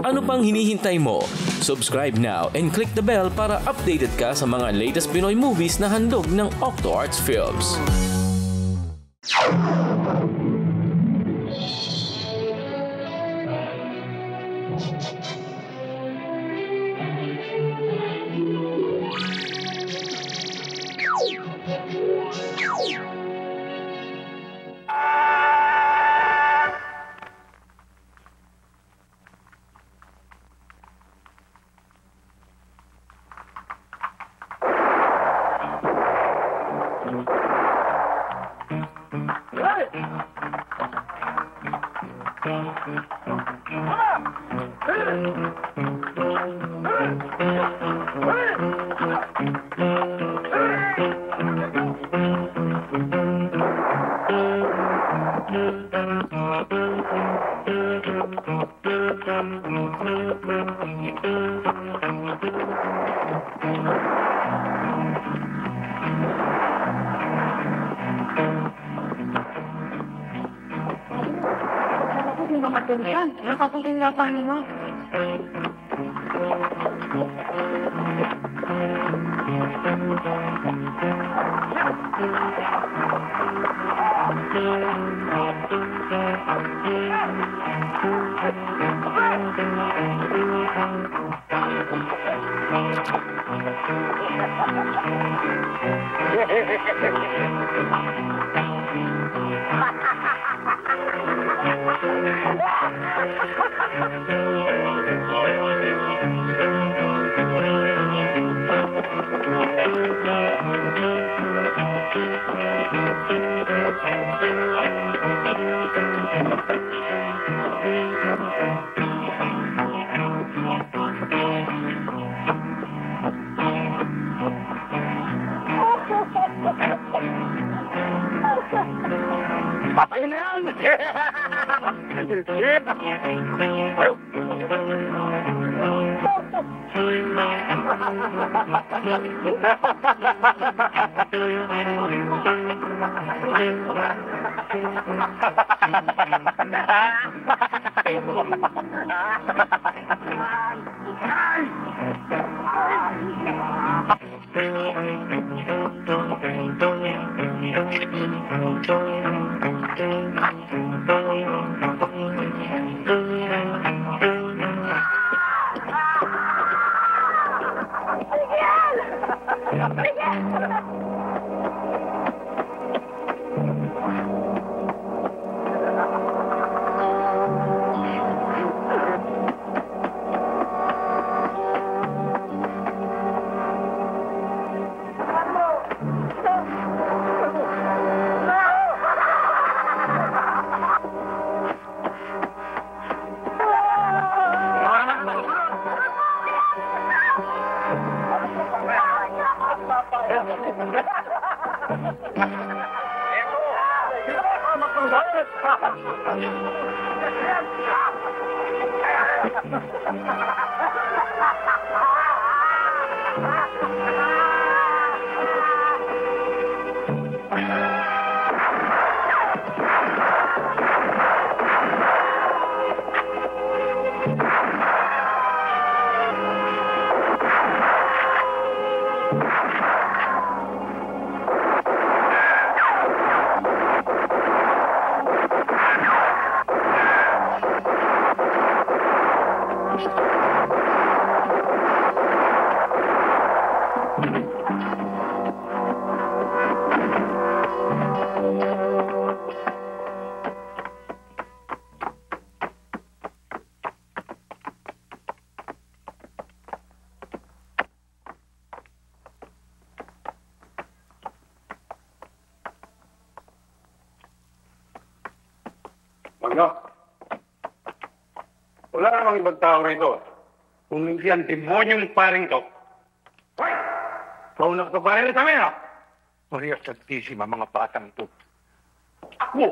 Ano pang hinihintay mo? Subscribe now and click the bell para updated ka sa mga latest Pinoy movies na handog ng Octo Arts Films. Patay na yan! Magno, wala namang ibang tao rito. Kung hindi ang demonyong paring to. Hoy! Paunang ka pa rin sa amin, ha? Maria Santisima, mga batang to. Ako,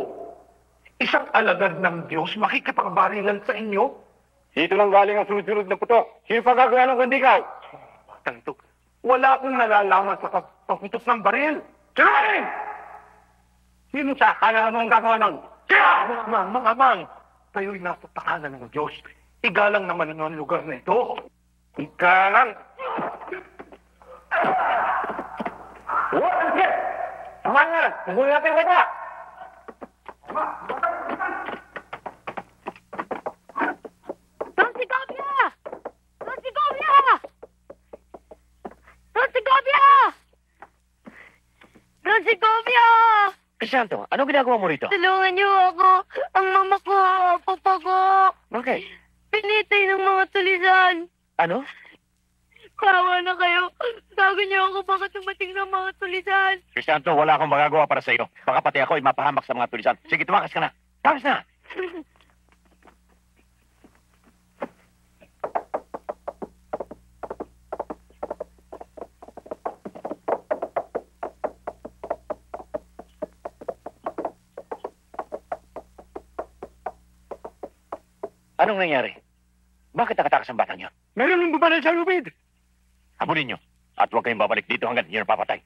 isang alagad ng Diyos, makikipagbarilan sa inyo? Dito lang galing ang sunod-sunod na puto. Sino pa gagawin ng kundi ikaw? Batang to, wala akong nalalaman sa pagputok ng baril. Sinungaling! Sino sa akala mo ang gagawa ng... Mga amang, kayo'y nasa pangalan ng Diyos. Igalang naman ang lugar na ito. Igalang! What? Sige! Tama na! Nagulong natin kita! Don Segovia! Don Segovia! Don Segovia! Don Segovia! Crisanto, ano ginagawa mo rito? Tulungan niyo ako. Ang mama ko, papa ko. Bakit? Pinitay ng mga tulisan. Ano? Kawa na kayo. Sabi niyo ako bakit dumating ng mga tulisan. Crisanto, wala akong magagawa para sa iyo. Baka pati ako ay mapahamak sa mga tulisan. Sige, tumakas ka na. Takas na! Anong nangyari? Bakit nakatakas ang bata niyo? Meron ng bumanan sa lubid. Habulin niyo. At huwag kayong babalik dito hanggang niyo napapatay.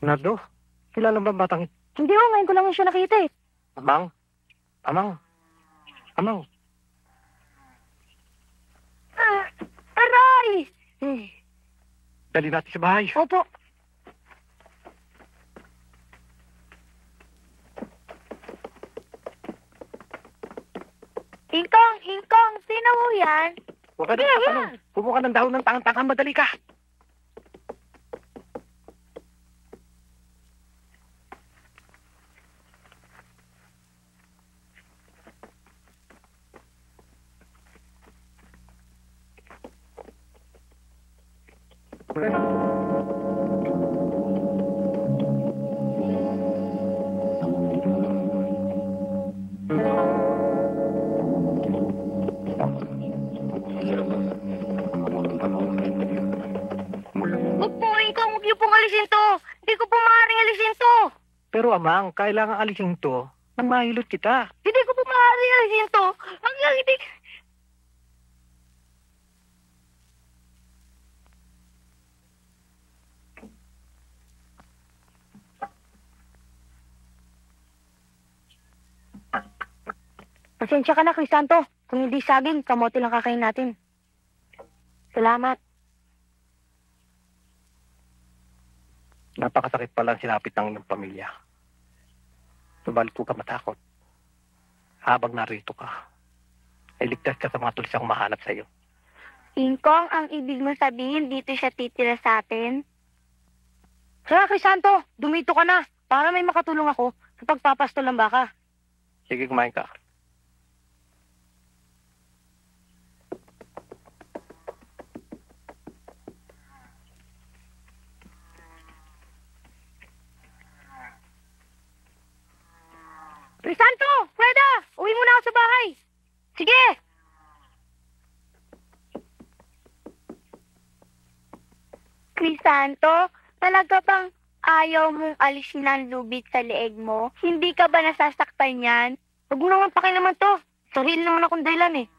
Nardo, kilala ba batang Hindi ko, ngayon ko lang siya nakita eh. Amang? Amang? Amang? Aray! Dali natin sa bahay. Opo. Ingkong, sino mo yan? Huwag ka na tatanong. Kumuha ka ng dahon ng tangang-tangang, madali ka. Huwag po, Ingkong, huwag niyo pong alisin to. Hindi ko po maaaring alisin to. Pero amang, kailangan alisin to nang mahilot kita. Hindi ko po maaaring alisin to. Hanggang hindi... Pasensya ka na, Crisanto. Kung hindi saging, kamote lang kakain natin. Salamat. Napakasakit pala ang sinapit ng iyong pamilya. Subalit ko ka matakot. Habang narito ka, ay ligtas ka sa mga tulisang mahanap sa iyo. Ingkong, ang ibig mo sabihin, dito siya titira sa atin? Kaya, Crisanto, dumito ka na para may makatulong ako sa pagpapasto ng baka. Sige, kumain ka. Crisanto! Freda! Uwi muna ako sa bahay! Sige! Crisanto, talaga bang ayaw mong alisin ang lubid sa leeg mo? Hindi ka ba nasasaktan yan? Huwag mo naman pakilaman to. Sarili naman akong dahilan eh.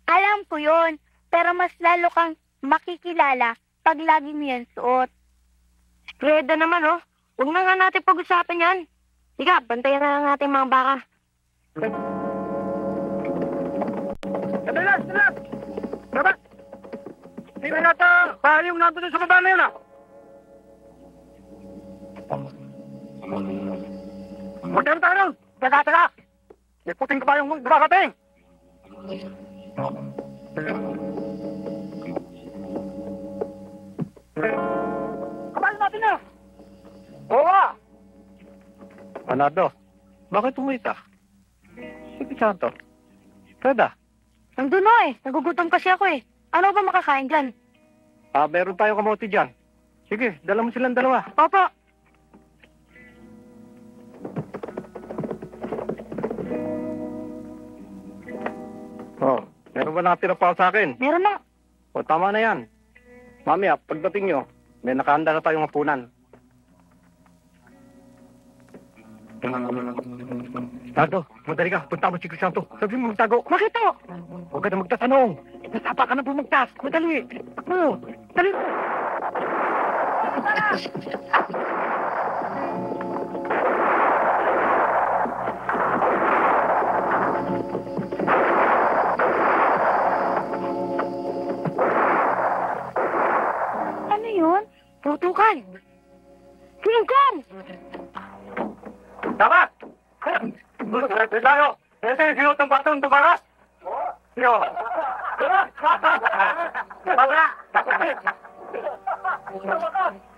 Alam ko yon, pero mas lalo kang makikilala pag lagi mo yan suot. Freda naman oh. Huwag na nga natin pag-usapan yan. Sige, bantayan na lang natin mga baka. Ito yata bahay yung nandun sa baba na yun, ah. Magkano tayo? Teka. May puting kabayong dumakating. Kabayo natin na. Oo nga. Panado, bakit umita? Sige, Santo. Pwede. Nandun na eh. Nagugutom kasi ako eh. Ano ba makakain dyan? Meron tayong kamote dyan. Sige, dala mo silang dalawa. Opo. Meron ba nakatira pa sa akin? Meron na. Tama na yan. Mamaya, pagdating nyo, may nakahanda na tayong hapunan. Tado, madali ka. Punta mo si Crisanto. Sabi mo magtago. Bakit to? Huwag ka na magtatanong. Nasapa ka na bumagtas. Madali. Ako. Dali. Ano yun? Tutukan. Tingkong! Dapat! Tayo! Ito yung sinutang batang tumaras! Yo! Bala!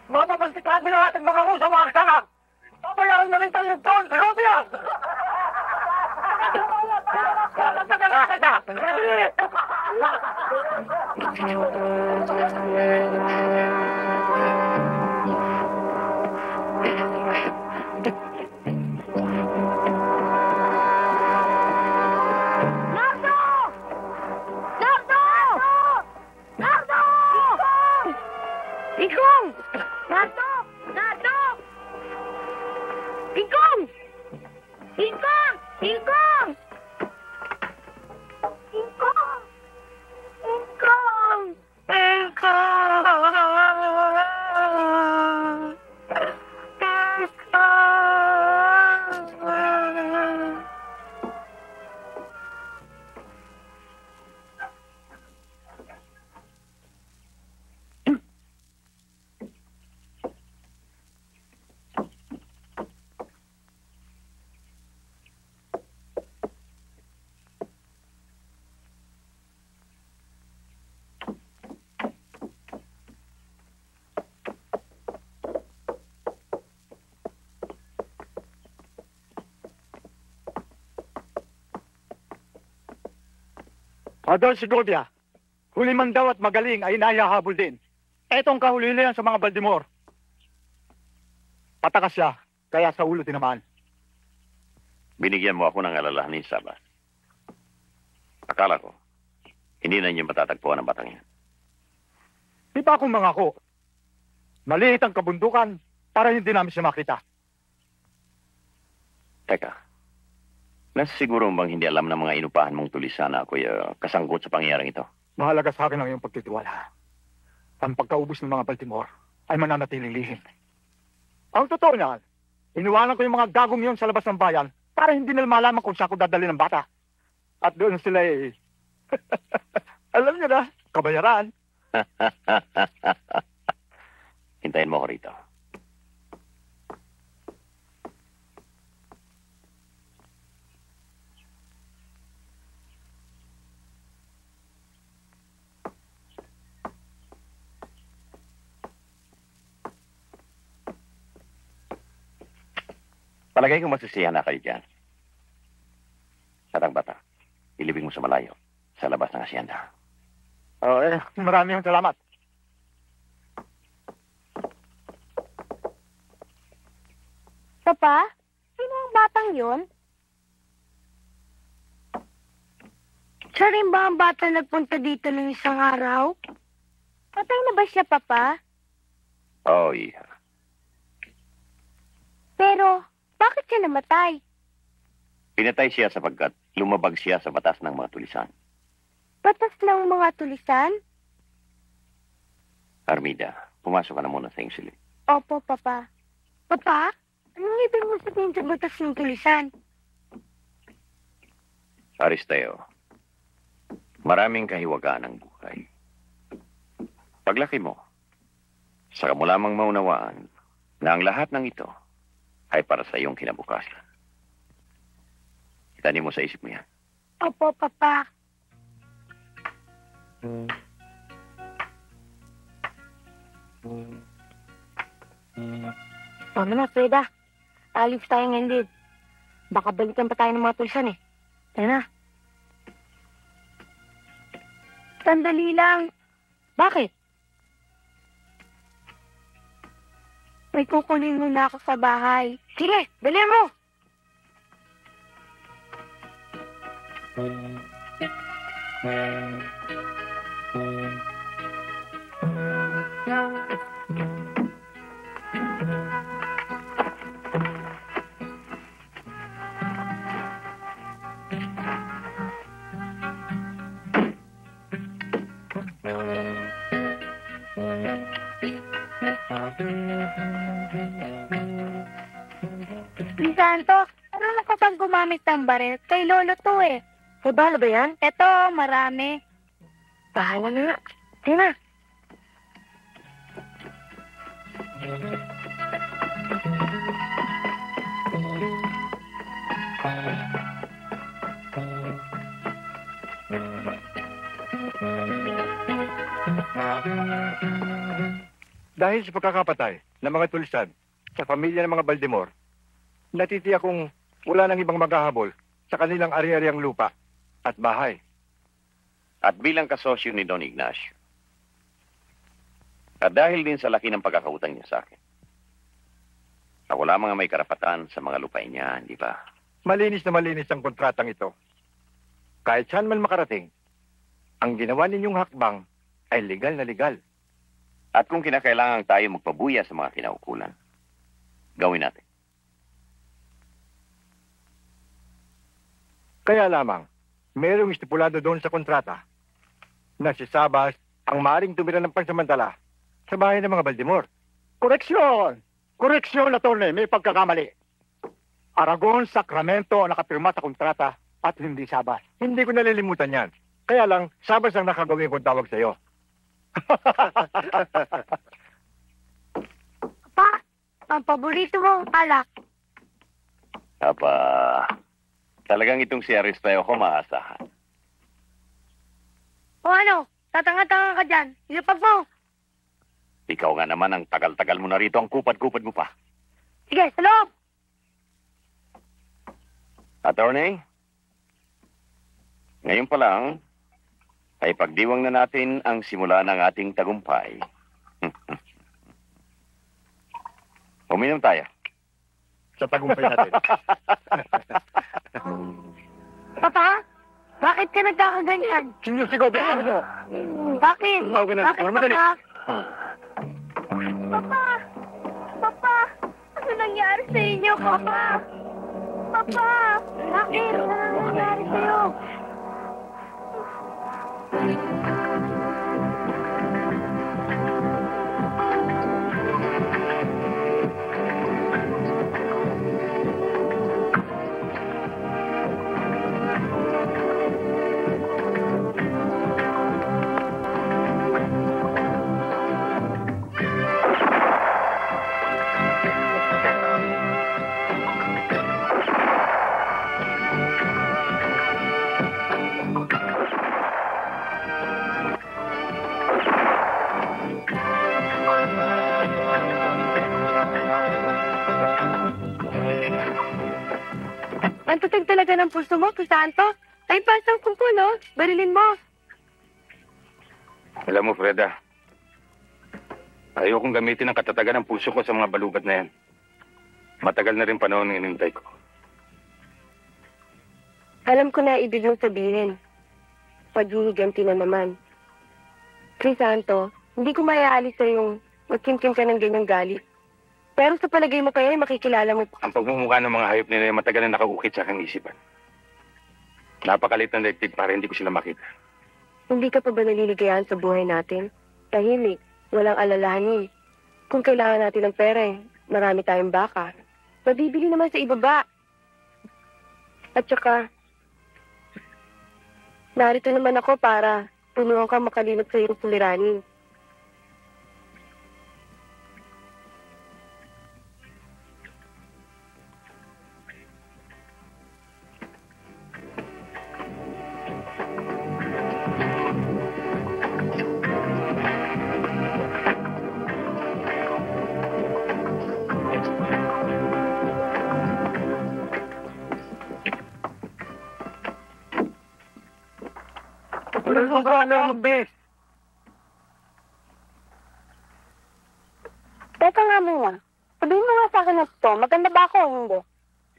Mapapagsikaan mo na natin mga ko sa mga kasama! Papayaran na rin tayo yung taon sa Russia! Tingkong! Nardo! Nardo! Tingkong! Tingkong! Tingkong! Tingkong! Tingkong! Adol Segovia, huli man daw at magaling ay nayahabol din. Etong kahuli yan sa mga Baltimore. Patakas siya, kaya sa ulo tinamaan. Binigyan mo ako ng alalahanin, Sabas. Akala ko, hindi na niyo matatagpuan ang batang yan. Di ba akong mangako? Maliit ang kabundukan para hindi namin siya makita. Teka, nasisiguro bang hindi alam ng mga inupahan mong tulisan na ako'y kasangkot sa pangyayaring ito? Mahalaga sa akin ang iyong pagtitiwala. Ang pagkaubos ng mga Baltimore ay mananatiling lihim. Ang totoo niyan, iniwanan ko yung mga gagong yun sa labas ng bayan para hindi nila malaman kung saan ko dadali ng bata. At doon sila eh, alam niyo na, kabayaran. Hintayin mo ako rito. Palagay ko masisiyahan na kayo dyan. Satang bata, ilibing mo sa malayo, sa labas ng asyenda. Maraming salamat. Papa, sino ang batang yun? Siya rin ba ang bata nagpunta dito ng isang araw? Patay na ba siya, Papa? Oh, iya. Pero, bakit siya namatay? Pinatay siya sapagkat lumabag siya sa batas ng mga tulisan. Batas ng mga tulisan? Armida, pumasok ka na muna sa iyong silid. Opo, Papa. Papa, anong ibig mo sabihin sa batas ng tulisan? Aristeo, maraming kahiwagaan ng buhay. Paglaki mo, saka mo lamang maunawaan na ang lahat ng ito ay para sa iyong kinabukasan. Itanim mo sa isip mo yan. Opo, Papa. Tama na, Freda. Alis tayo ngayon, Lid. Baka balikan pa tayo ng mga tulsan eh. Tara na. Sandali lang. Bakit? May kukunin muna ako sa bahay. Sige, dali mo! Santo, ano ka pang gumamit ng baril? Kay Lolo to eh. May bala ba yan? Eto, marami. Bahala na nga. Sige na. Dahil sa pagkakapatay ng mga tulisan sa pamilya ng mga Baldemor, natitiyak kong wala nang ibang maghahabol sa kanilang ari-ariang lupa at bahay. At bilang kasosyo ni Don Ignacio, at dahil din sa laki ng pagkakautang niya sa akin, ako lamang ang may karapatan sa mga lupain niya, di ba? Malinis na malinis ang kontratang ito. Kahit saan man makarating, ang ginawa ninyong hakbang ay legal na legal. At kung kinakailangan tayo magpabuya sa mga kinaukulan, gawin natin. Kaya lamang, mayroong estipulado doon sa kontrata na si Sabas ang maaring tumira ng pansamantala sa bahay ng mga Baldemor. Koreksyon! Koreksyon, attorney. May pagkakamali. Aragon, Sacramento ang nakapirma sa kontrata at hindi Sabas. Hindi ko nalilimutan yan. Kaya lang, Sabas ang nakagawin kong tawag sa iyo. Pa, ang paborito mong alak. Aba, talagang itong si Aristayo ko maasahan. O ano, tatanga-tanga ka dyan. Ilapag mo. Ikaw nga naman ang tagal-tagal mo na rito, ang kupad-kupad mo pa. Sige, sa loob. Attorney, ngayon pa lang, ay pagdiwang na natin ang simula ng ating tagumpay. Uminom tayo. Sa tagumpay natin. Papa, bakit ka nagkakaganyan? Sinusigaw ba ako? Bakit? Tawag ka na. Bakit, Madali. Papa? Papa! Papa! Ano nangyari sa inyo, Papa? Papa! Bakit? Ano nangyari sa'yo? Ang tatag talaga ng puso mo, Crisanto. Ay, pasang kungkulo. Barilin mo. Alam mo, Freda, ayokong gamitin ang katatagan ng puso ko sa mga balugat na yan. Matagal na rin panahon ng inintay ko. Alam ko na ibig mong sabihin. Paghihiganti na naman. Crisanto, hindi ko mayaalis sa yung magkimkim ka ng ganyang galit. Pero sa palagay mo kaya, makikilala mo. Ang pagmumukha ng mga hayop nila ay matagal na nakakukit sa aking isipan. Napakalit ng daigdig para hindi ko sila makita. Hindi ka pa ba naliligayahan sa buhay natin? Tahimik, walang alalahanin. Kung kailangan natin ng pera, marami tayong baka. Mabibili naman sa ibaba. At saka, narito naman ako para tulungan kang makalimot sa iyong suliranin. Wala ka na mag-best. Teka nga muna. Sabihin mo nga sa akin na to, maganda ba ako o hindi?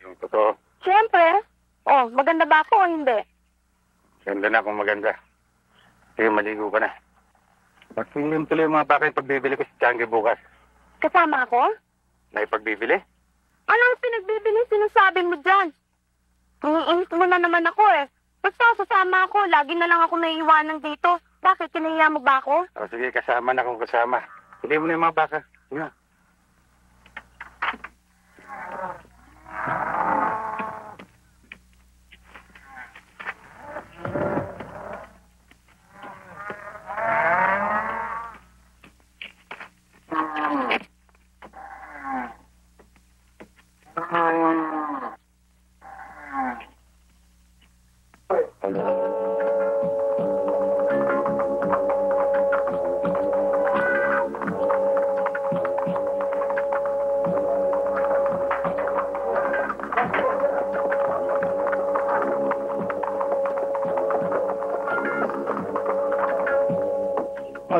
Yung totoo, Siyempre. Oh, maganda ba ako o hindi? ganda na kung maganda. Sige, maligo ka na. Magpingin tuloy yung mga bakit pagbibili ko sa Changi bukas. Kasama ako? Na ipagbibili? Ano ang pinagbibili sinasabi mo dyan? Iinit mo na naman ako eh. Basta sasama ako, lagi na lang ako naiiwanan dito. Bakit, kinahiya mo ba ako? O sige, kasama na kung kasama. Hindi mo na yung mga baka. Sige.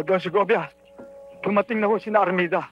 Don Segovia, dumating na ho si Armida.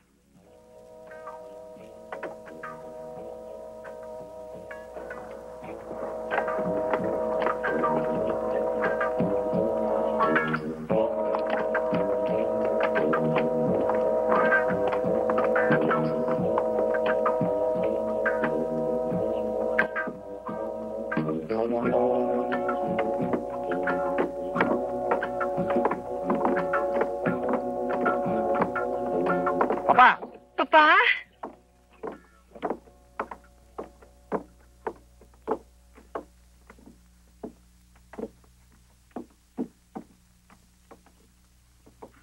Papa! Papa?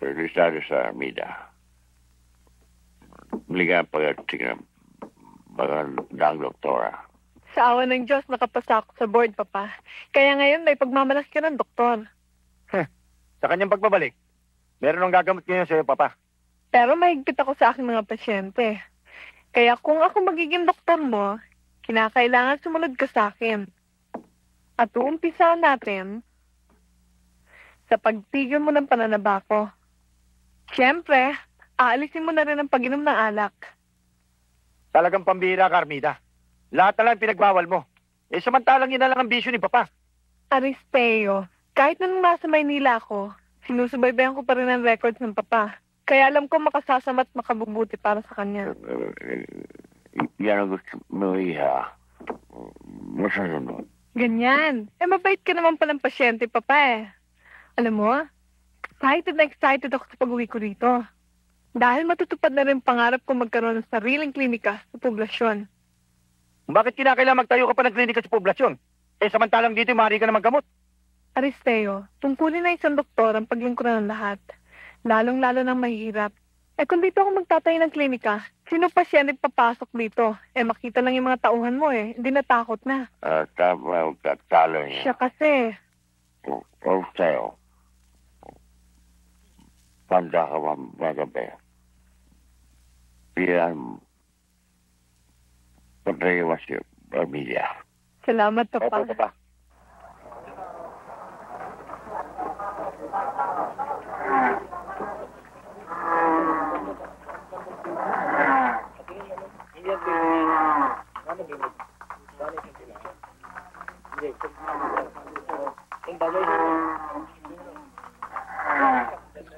Regresado sa Armida. Liga pagkatingin bagang ng doktora. Sa awa ng Diyos, nakapasa ako sa board, Papa. Kaya ngayon, may pagmamalas ka ng doktor. Sa kanyang pagbabalik, meron ng gagamot ngayon sa'yo, Papa. Pero mahigpit ako sa aking mga pasyente. Kaya kung ako magiging doktor mo, kinakailangan sumunod ka sa akin. At uumpisahan natin sa pagtigil mo ng pananaba ko. Siyempre, aalisin mo na rin ang pag-inom ng alak. Talagang pambihira ka, Armida. Lahat na lang pinagbawal mo. Samantalang yun na lang ang bisyo ni Papa. Aristeo, kahit nung nasa Maynila ako, sinusubaybayan ko pa rin ang records ng Papa. Kaya alam ko makasasama at makabubuti para sa kanya. Yan ang gusto mo, Iha. Masasunod. Ganyan. Mabait ka naman palang pasyente, Papa eh. Alam mo, excited na excited ako sa pag-uwi ko rito. Dahil matutupad na rin pangarap ko magkaroon ng sariling klinika sa poblasyon. Bakit kinakailangan magtayo ka pa ng klinika sa poblasyon? Samantalang dito, maaari ka na maggamot. Aristeo, tungkulin na isang doktor ang paglingkuran ng lahat. Lalong-lalo ng mahirap. Kung dito ako magtatayo ng klinika, sino pasyente papasok dito? Makita lang yung mga tauhan mo hindi natakot na. Tama, talo niya. Siya kasi, O sa'yo. Panda ka magabi. Yan. Pagrewa si Armida. salamat, Papa. Opo, Papa.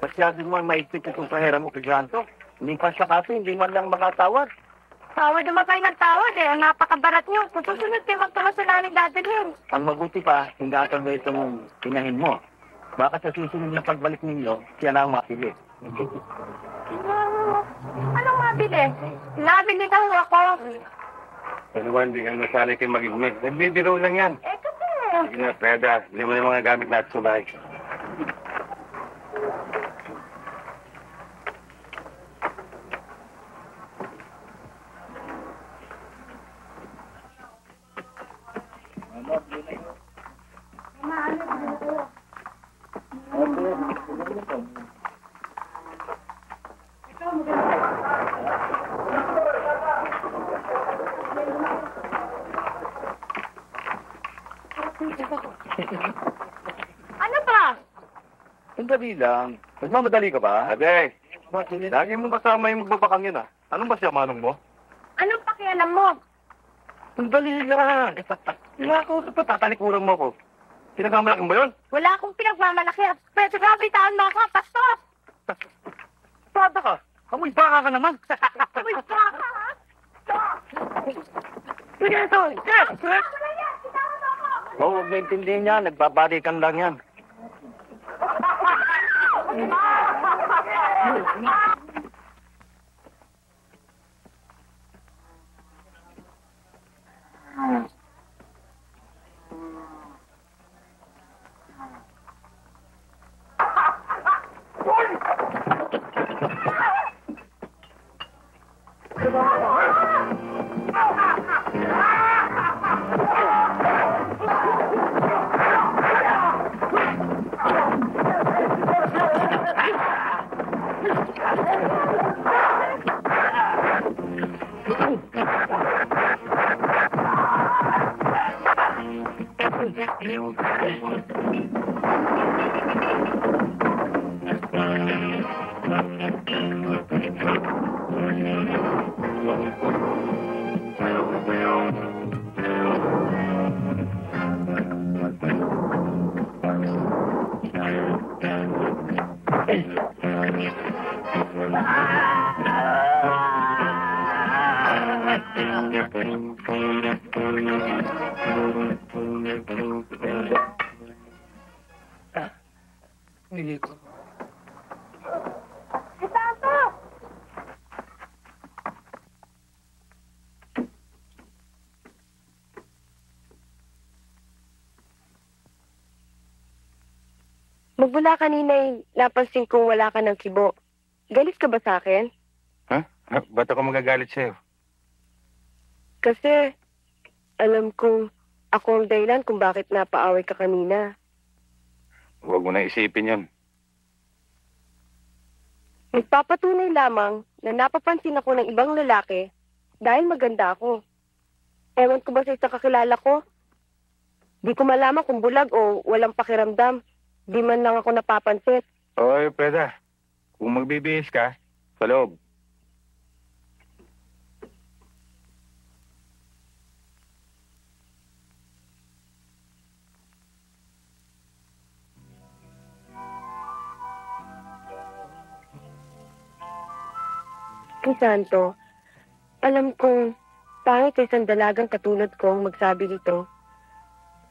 Masyado naman maigpit itong pahiram mo kay Granto. Hindi pa siya kasi, hindi man lang makatawad. Tawad naman kayo ng tawad Ang napakabarat niyo. Kung susunod kayo magtama sa namin dadalhin. Ang mabuti pa, hingatan mo itong pinahin mo. Baka sa susunod na pagbalik ninyo, siya na ang mapili. Anong mabili? Nabili na ho ako. Ano ba, hindi ka nasanay kayo mag-igmig. Nagbibiro lang yan. Kasi. Sige na, Peda, hindi mo na yung mga gamit natin sa bahay. Ano ba? Sandali lang. Nagmamadali ka ba? Ate, lagi mo kasama yung magbabakang yun ah. Anong ba siya manong mo? Anong pakialam mo? Sandali lang. Wala ko sa tatalikuran mo ko. Pinagmamalaking ba yun? Wala akong pinagmamalaki. Pwede ka, bitawan mo ako, pastor! Bata ka. Amoy baka ka naman. Uy, baka, ha? Sige ito. Yes. Wala yan, bitawan mo ako! Oo, huwag naintindihan niya. Nagbabalikan lang yan. Magmula kanina napansin kong wala ka ng kibo. Galit ka ba sa akin? Ha? Ba't ako magagalit sa'yo? Kasi alam kong ako ang dahilan kung bakit napaaway ka kanina. Huwag mo na isipin yun. Nagpapatunay lamang na napapansin ako ng ibang lalaki dahil maganda ako. Ewan ko ba sa isang kakilala ko? Di ko malaman kung bulag o walang pakiramdam. Di man lang ako napapansin. Oy, Preda. Kung magbibihis ka, sa loob. Santo, alam kong pangit ay isang dalagang katulad ko ang magsabi nito.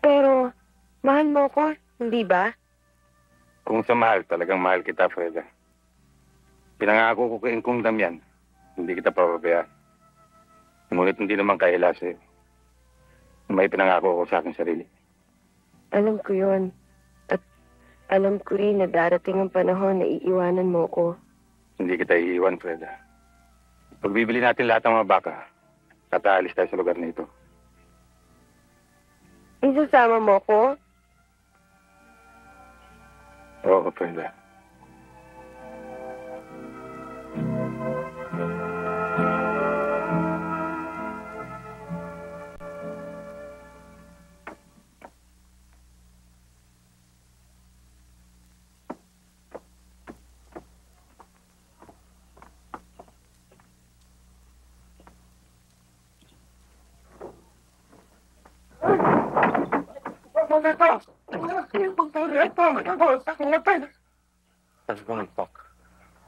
Pero, mahal mo ko, hindi ba? Kung sa mahal, talagang mahal kita, Freda. Pinangako ko kay Kung Damian, hindi kita papabayaan. Ngunit hindi naman kahila sa'yo. May pinangako ko sa aking sarili. Alam ko yon. At alam ko rin na darating ang panahon na iiwanan mo ko. Hindi kita iiwan, Freda. Pagbibili natin lahat ng mga baka, tataalis tayo sa lugar na ito. Isasama mo ko? Oo, Freda.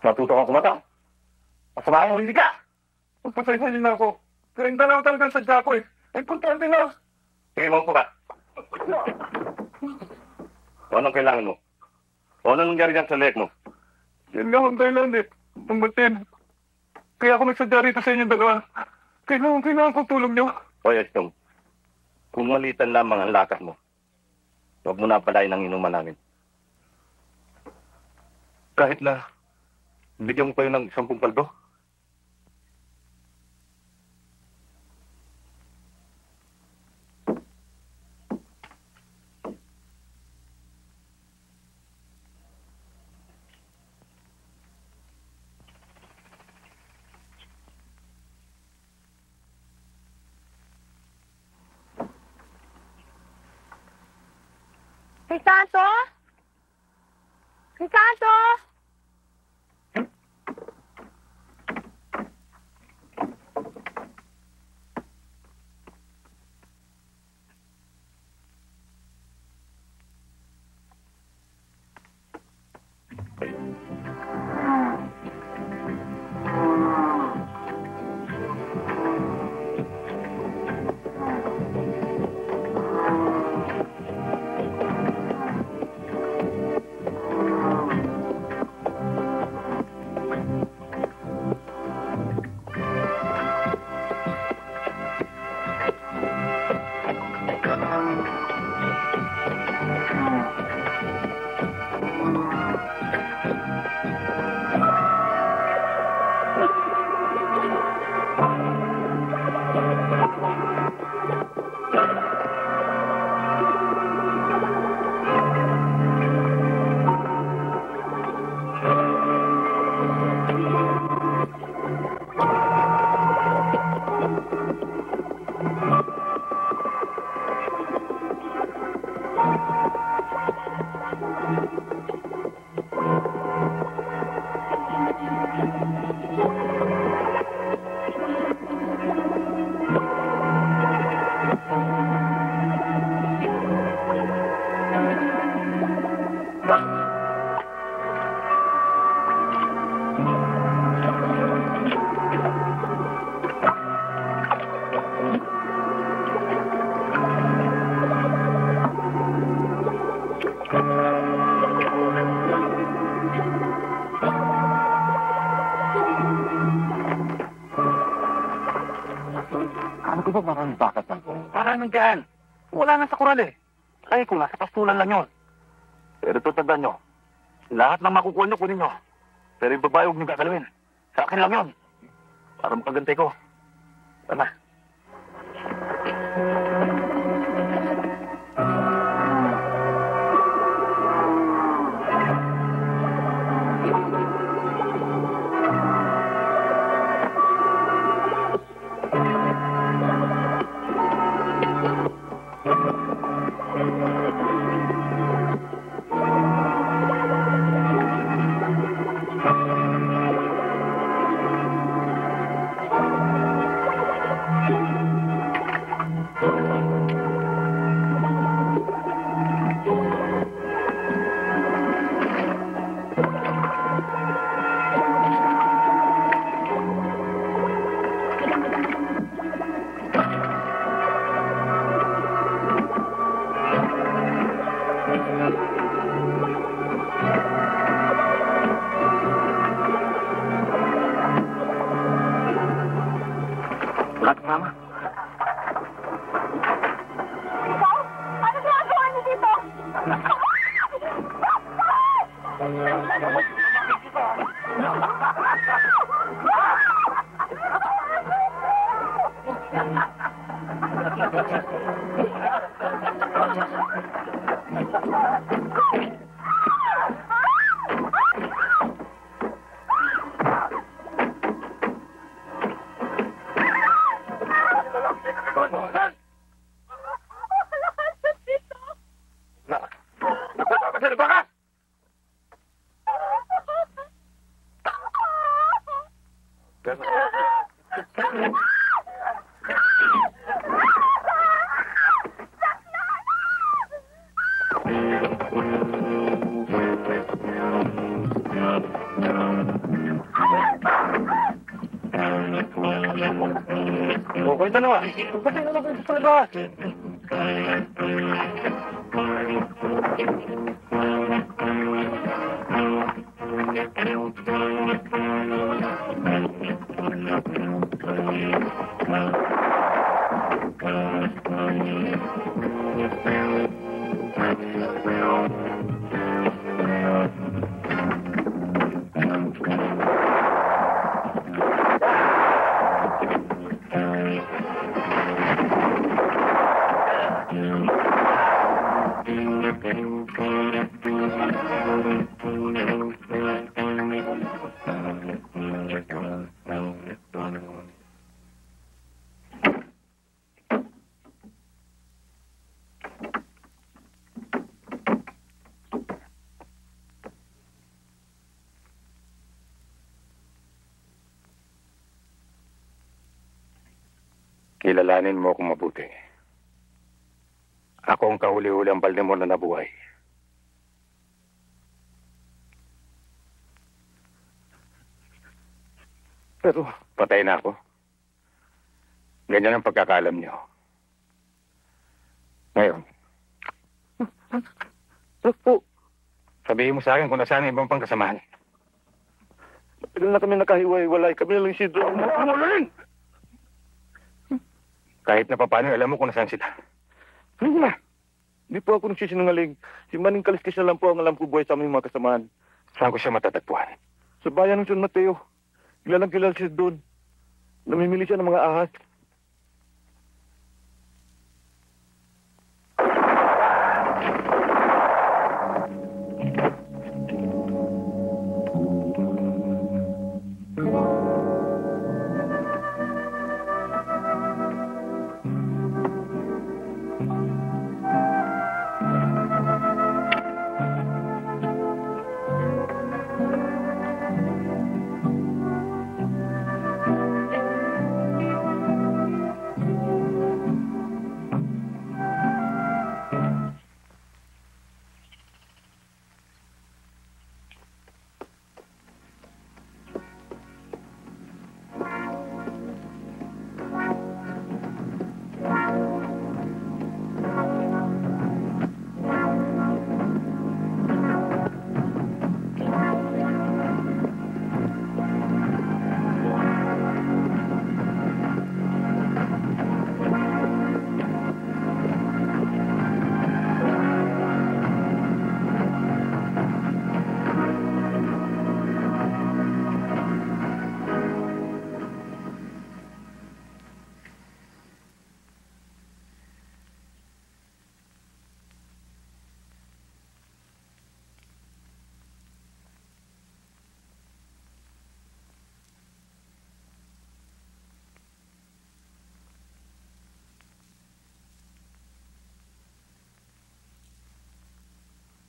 Matuto kang kumata. Masama ang hindi ka. Magpasaysa niyo na ako. Pero hindi na talagang sadya ko eh. Importante na. Sige mo po ka. Anong kailangan mo? Anong nangyari dyan sa leg mo? Yan nga ang dahilan eh. Pambatin. Kaya ako nagsadya rito sa inyo dalawa. Kailangan ko tulong niyo. O yes, Tom. Kung malitan lamang ang lakas mo, huwag mo na palain ang inuman namin. Kahit na bigyan mo kayo ng 10 paldo. Crisanto? Crisanto? Ano ko ba parang bakat lang? Parang nandyan. Wala nga sa kural eh. Ay, kung nasa pastulan lang yun. Pero tutandaan nyo, lahat ng makukuha nyo, kunin nyo. Pero yung babae, huwag nyo gagalawin. Sa akin lang yun. Para makagantay ko. Tama. Mama. Ano ginagawa niyo dito? Okay, dalawa. Pagpatay na lang kayo sa labas. Kilalanin mo akong mabuti. Ako ang kahuli-huli ang Baltimore na nabuhay. Pero patay na ako. Ganyan ang pagkakaalam niyo. Ngayon. Po, sabihin mo sa akin kung nasaan ang ibang pangkasamahan. Matagal na kami nakahiwa-hiwalay. Kami na lang si Dro. Kahit na paano, alam mo kung nasaan sila. Hindi na. Hindi po ako nagsisinungaling. Si Maning Kaliskis na lang po ang alam ko buhay sa aming mga kasamahan. Saan ko siya matatagpuan? Sa bayan ng San Mateo. Kilalang kilala siya doon. Namimili siya ng mga ahas.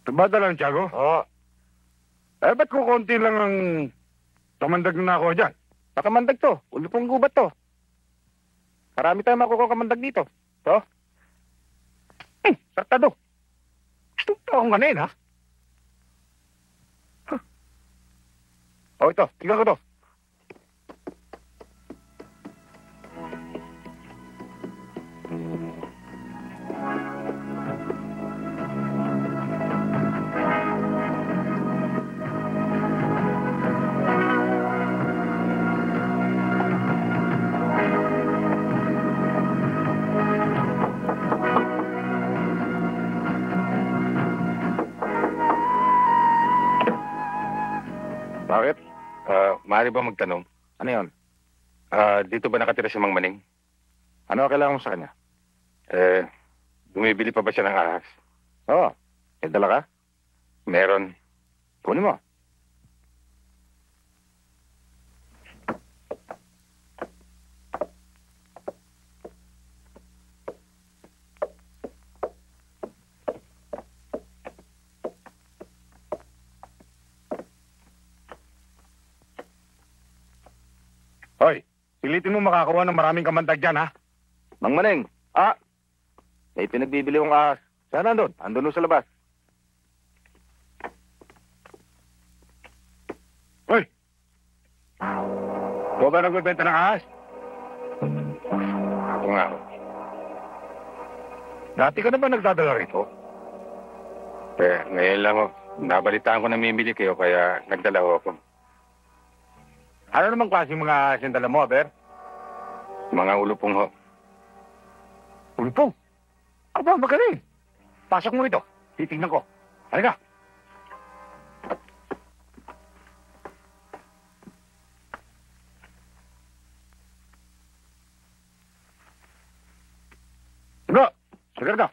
Bata lang, Tiago? Oo. Ba't ko konti lang ang kamandag na ako dyan? Nakamandag to. Ulupong gubat to. Marami tayong makukuha kamandag dito. To. Sartado. Gusto ko akong ganin, ha? Oh, ito. Tingnan ko to. Bakit? Maaari ba magtanong? Ano yun? Dito ba nakatira si Mang Maning? Ano kailangan mo sa kanya? Bumibili pa ba siya ng ahas? Oo. Dala ka? Meron. Kunin mo. Hoy, pilitin mo makakuha ng maraming kamandag dyan, ha? Mang Maneng. May pinagbibili kong ahas. Saan nandun? Andun sa labas. Hoy! Ikaw ba nagbebenta ng ahas? Ako nga. Dati ka na ba nagdadala rito? Ngayon lang, nabalitaan ko na mimili kayo, kaya nagdala ako. Ano namang klase mga ahas yung dala mo, Aber? Mga ulupong ho. Ulupong? Aba, magaling. Pasok mo rito. Titignan ko. Halika. Sige. Sige na.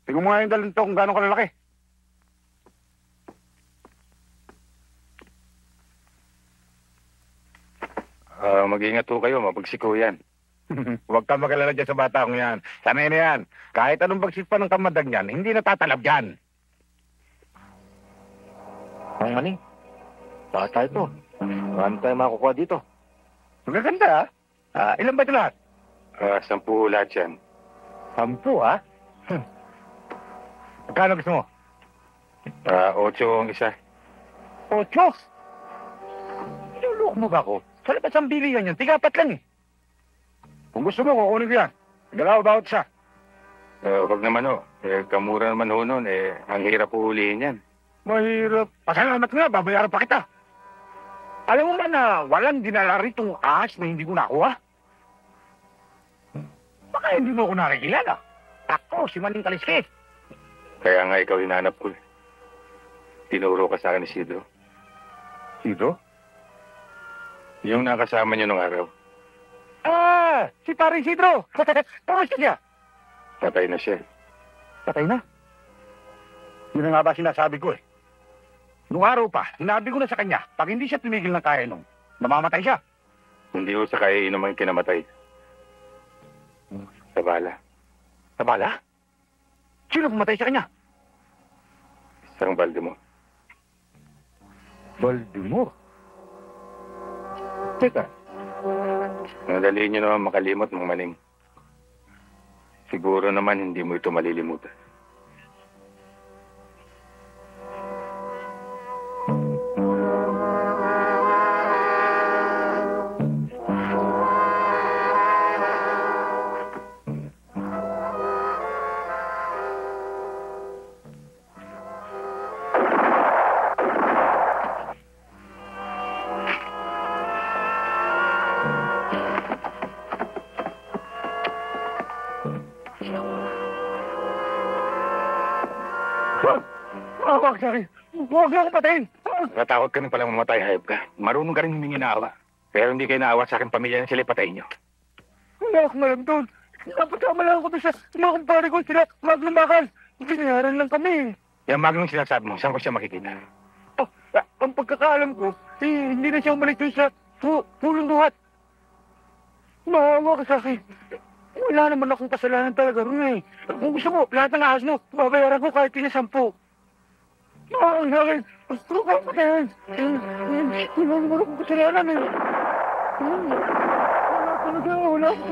Tingnan mo nga yung dalhin to kung gano'ng kalalaki. Mag-iingat po kayo. Mabagsiko yan. Huwag ka magalala dyan sa bata kong yan. Sanay na yan. Kahit anong bagsik pa ng kamadag niyan, hindi natatalab yan. Mang Maneng. Bata ito. Marami tayong makukuha dito. Magaganda, ha? Ilan ba ito lahat? 10 lahat yan. 10, ha? Magkano gusto mo? 8 ang isa. 8? Nilulok mo ba ako? Sa labas ang bilihan yan, tigapat lang eh. Kung gusto mo, kukunin ko yan. Galaw bawat isa. Wag naman ho. Kamura naman ho nun. Ang hirap hulihin yan. Mahirap. Pasalamat nga, babayaran pa kita. Alam mo ba na walang dinala ritong ahas na hindi ko nakuha? Baka hindi mo ako nakikilala. Ako, si Maning Kaliskis. Kaya nga ikaw hinanap ko. Tinuro ka sa akin ni Sidro. Sidro? Yung nakasama niyo nung araw. Si Paring Sidro. Kamusta siya? Patay na siya. Patay na? Yun na nga ba sinasabi ko eh. Nung araw pa, sinabi ko na sa kanya, pag hindi siya tumigil ng kaya nung, namamatay siya. Hindi ko sa kaya inuman kinamatay. Sa bala. Sa bala? Sino pumatay sa kanya? Isang Baldemor. Baldemor? Teka. Nadali niyo naman makalimot, Mang Maning. Siguro naman hindi mo ito malilimutan. Huwag sa akin. Huwag na akong patayin. Natatakot ka rin pala mamatay, hayop ka. Marunong ka rin humingi na awa. Pero hindi kayo naawa sa akin pamilya na sila patayin nyo. Wala akong alam doon. Napatama lang ako doon sa mga kumpare ko. Sila maglumakal. Binayaran lang kami. Yung magnong sinasabi mo, saan ko siya makikita? Ang pagkakaalam ko, hindi na siya umalik doon sa pulong duhat. Maawa ka sa akin. Wala naman akong kasalanan talaga rin eh. Kung gusto mo, lahat ng ahas mo, babayaran ko kahit pinasampu. Ang sakit! Gusto ko patayin! Wala ko kasalanan eh! Wala talaga, wala ko!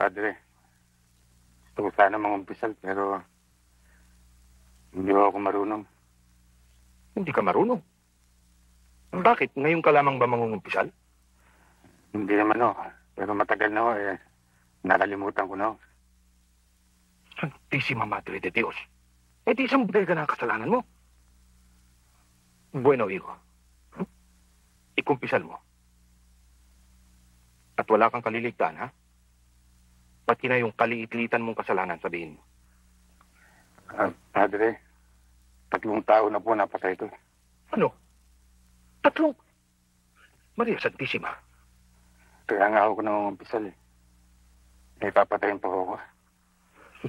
Padre, gusto ko sana mangumpisal pero hindi ako marunong. Hindi ka marunong. Bakit? Ngayon ka lamang ba mangungumpisal? Hindi naman ho, pero matagal na ho nakalimutan ko na ho. Santísima Madre de Dios. Di isang buday ka na ang kasalanan mo. Bueno, hijo. Ikumpisal mo. At wala kang kaliligtaan, ha? Pati na yung kaliit-liitan mong kasalanan, sabihin mo. Padre, 3 tao na po napatay ito. Ano? 3? Maria Santísima. Kaya nga ako nangungumpisal May papatayin po ako.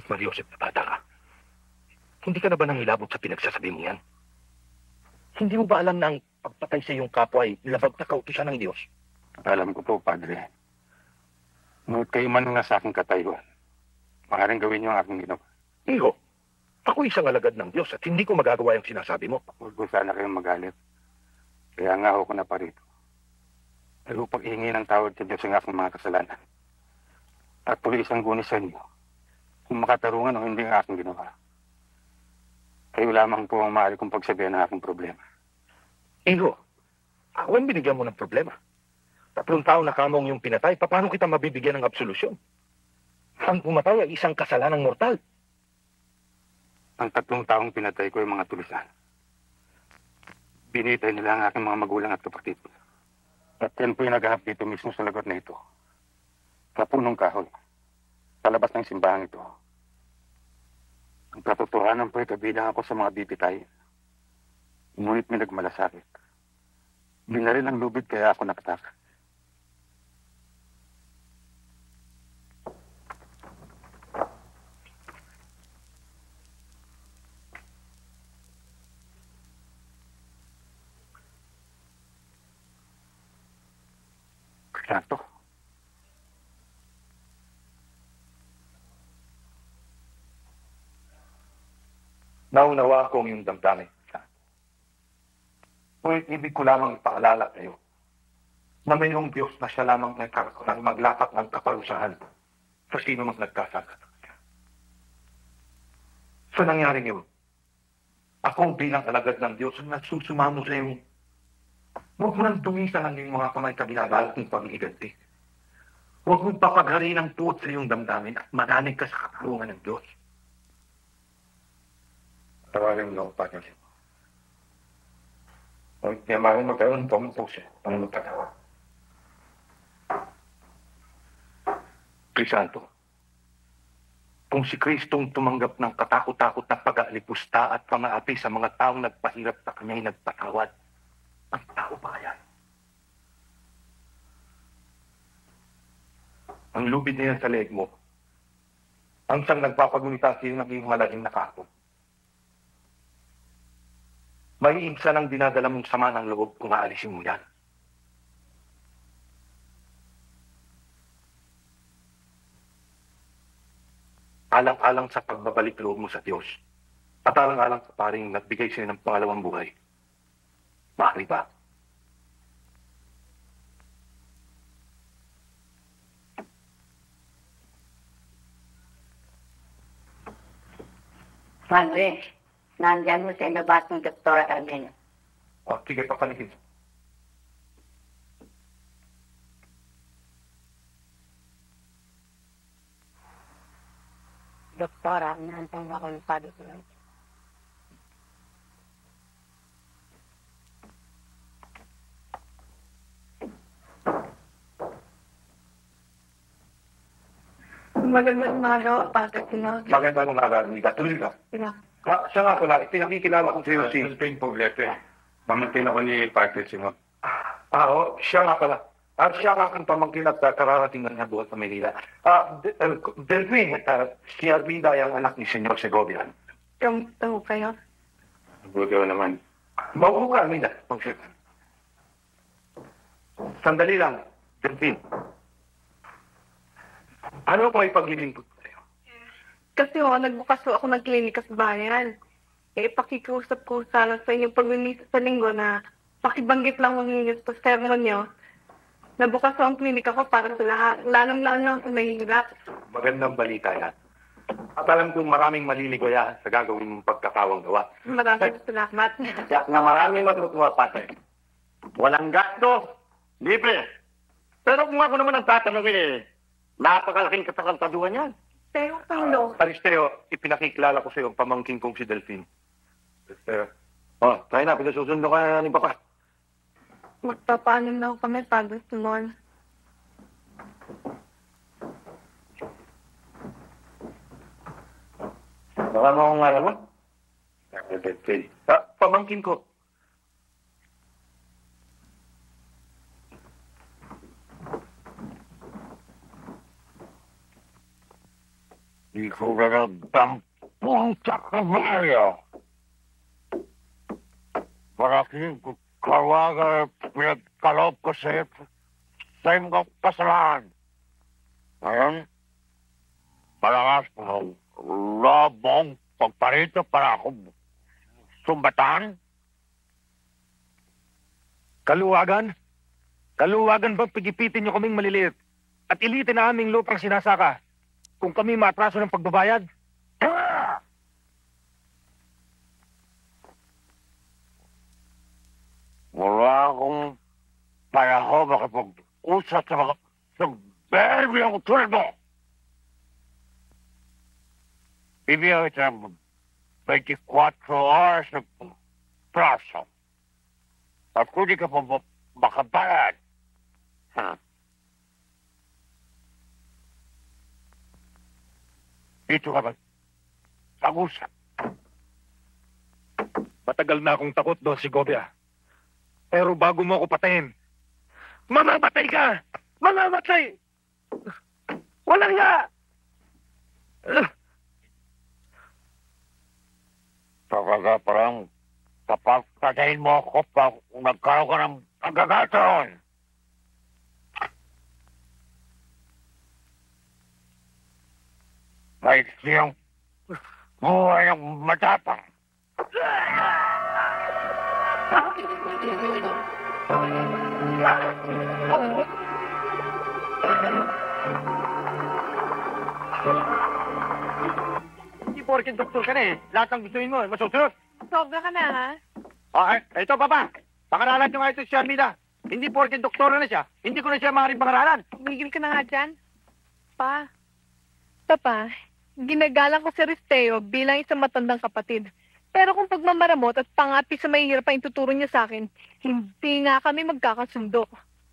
Maria Josep, bata ka. Hindi ka na ba nangilabot sa pinagsasabi mo yan? Hindi mo ba alam na ang pagpatay sa iyong kapwa ay labag na kautusan ng Diyos? Alam ko po, Padre. Ngunit kayo man nga sa aking katayuan. Maaaring gawin niyo ang aking ginawa. Iho, ako isang alagad ng Diyos at hindi ko magagawa yung sinasabi mo. Huwag ko sana kayong magalit. Kaya nga ako na parito. Ay upang ihingi ng tawad sa Diyos ang aking mga kasalanan. At tuloy isang gunis sa inyo. Kung makatarungan o hindi ang aking ginawa. Kayo lamang po ang maaari kong pagsabihan ng aking problema. Iho, ako ang binigyan mo ng problema. 3 taon na kamong yung pinatay, paano kita mabibigyan ng absolusyon? Ang pumatay ay isang kasalanang mortal. Ang 3 taong pinatay ko ay mga tulisan. Binitay nila ang aking mga magulang at kapatid. At yan po yung naghahap dito mismo sa lagot na ito. Sa punong kahoy. Sa labas ng simbahan ito. Ang katotohanan po ay kabilang ako sa mga bibitay. Ngunit may nagmalasakit. Binaril ang lubid kaya ako nakataka. Santo. Naunawa ko ang iyong damdamin. Ngunit ibig ko lamang ipaalala kayo na mayroong Diyos na siya lamang nang maglapat ng kaparusahan sa sino mang nagkasala. Sa nangyaring yun, ako bilang alagad ng Diyos ang nagsusumamo sa iyo. Huwag mo nang dumisan ang iyong mga kamay kabinabalat ng pag-iganti. Huwag mong papaghari ng tuot sa iyong damdamin at mananig ka sa katarungan ng Diyos. Tawagin mo pa niya. Huwag niya maaaring magkaroon po ang puso para magpatawa. Crisanto, kung si Kristong tumanggap ng katakot-takot na pag-aalipusta at pang-aapi sa mga taong nagpahirap sa kanya'y nagpatawad, ang tao ba kaya? Ang lubid na yan sa leeg mo, ang siyang nagpapagunita sa iyo ng iyong malaking nakakot. May insa ng dinadala mong sama ng loob kung aalisin mo yan. Alang-alang sa pagbabalik loob mo sa Diyos at alang-alang sa paring nagbigay sa'yo ng pangalawang buhay. Maaari ba? Padre, nandiyan mo sa inabas ng Doktora Carmela. O, sige, papaligid. Doktora, naantang ako ng sabi ko lang. Magandang umaga, Padre Pinag. Magandang umaga, Nika. Tuloy ka. Siya nga pala, pinakikilala ko sa'yo si Spain Poblete. Pamangkin ako ni Padre Simon. Oo, siya nga pala. Siya nga ang pamangkin at kararating na buhat sa Manila. Delvin, si Arminda ay ang anak ni Senyor Segovia. Kamusta ho kayo? Buti ko naman. Mauho ka, Arminda. Sandali lang, Delvin. Ano kung may paglilingkod ko sa'yo? Kasi nagbukas ho ako ng klinika sa bayan. Pakikiusap ko sana sa inyong pag-minisa sa linggo na pakibanggit lang mo ninyo sa sermon nyo Nabukas ko ang klinika ko para sa lahat. Lalong-lalo na kung mahihirap. Magandang balita yan. At alam kong maraming maliligaya sa gagawin mong pagkakawang gawa. Maraming salamat. Tiyak na maraming matutuwa, pate. Walang gasto. Libre. Pero kung ako naman ang tatanong napakalaking katakantaduhan yan. Pero, Paulo, Aristeo, ipinakikilala ko sa iyo ang pamangking kong si Delphine. Aristeo. Tayo na, pinasusundo ka na ni Papa. magpapaalam na ako kami pag sunod. Baka mo akong alam mo? Delphine. Pamangkin ko. Ikaw na nagtampong sa kabaryo. Parating kawaga pinagkaloob ko sa iyong kasalanan. Ngayon, malakas ko labong pagparito para ako sumbatan. Kaluwagan? Kaluwagan ba pigipitin niyo kaming maliliit at ilitin na aming lupang sinasaka kung kami maatraso ng pagbabayad? Wala akong panahon makapag-usap sa berbiyang tulad mo. Ibigay sa 24 oras na praso. At kung di ka pa makabayad, dito ka mag-usap. Matagal na akong takot doon si Gobia. Pero bago mo ako patayin, mamamatay ka! Mamamatay! Walang nga! Talaga parang kapag patayin mo ako pag nagkaroon ka ng pagkakataon. Kahit siyang buhay ng matapang. Hindi porkin doktor ka na eh. Lahat ang gustuin mo, masusunod. Sobra ka na, ha? Ito papa. Pangaralan nyo nga ito si Armida. Hindi porkin doktor na siya. Hindi ko na siya maaaring pangaralan. Tumigil ka na nga dyan. Papa, ginagalang ko si Aristeo bilang isang matandang kapatid. Pero kung pagmamaramot at pangapi sa mahihirap ang ituturo niya sa akin, hindi nga kami magkakasundo.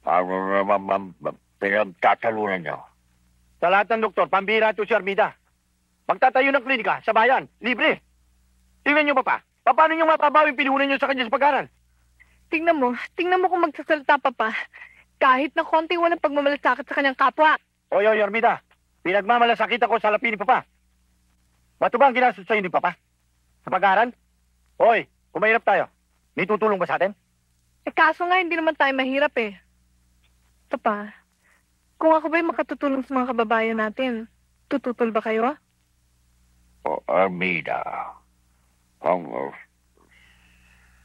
Ano naman pinagtatalunan niyo? Sa lahat ng doktor, pambira ito si Armida. Magtatayo ng klinika sa bayan, libre. Tingnan nyo pa. Paano nyo mapabawing pinuhunan nyo sa kanya sa pag-aral? Tingnan mo kung magsasalita, Papa. Kahit na konti walang pagmamalasakit sa kanyang kapwa. Oy, Armida. Pinagmamalasakit ako sa lapi ni Papa. Bato ba ang ginastos sa'yo ni Papa? Sa pag-aaral? Hoy, kung mahirap tayo, may tutulong ba sa atin? Kaso nga, hindi naman tayo mahirap eh. Papa, kung ako ba'y makatutulong sa mga kababayan natin, tututol ba kayo? Armida, ang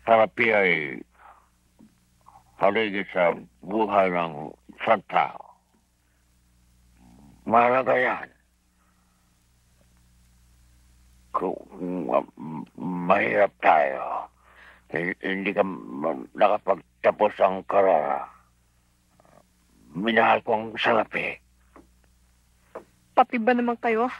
terapi ay haligi sa buhay ng isang tao. Mahalaga yan. Kung mahirap tayo, hindi ka nakapagtapos ang karara. Minahal ko ang salapi. Papi ba naman kayo?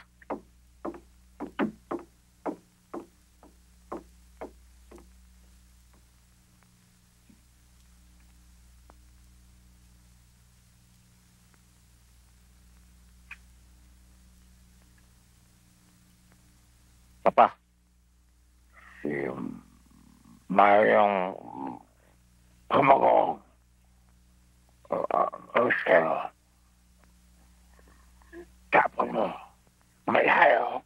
Papa. Si Mayang Kamagong. Aristeo. Tapon mo. May hayo.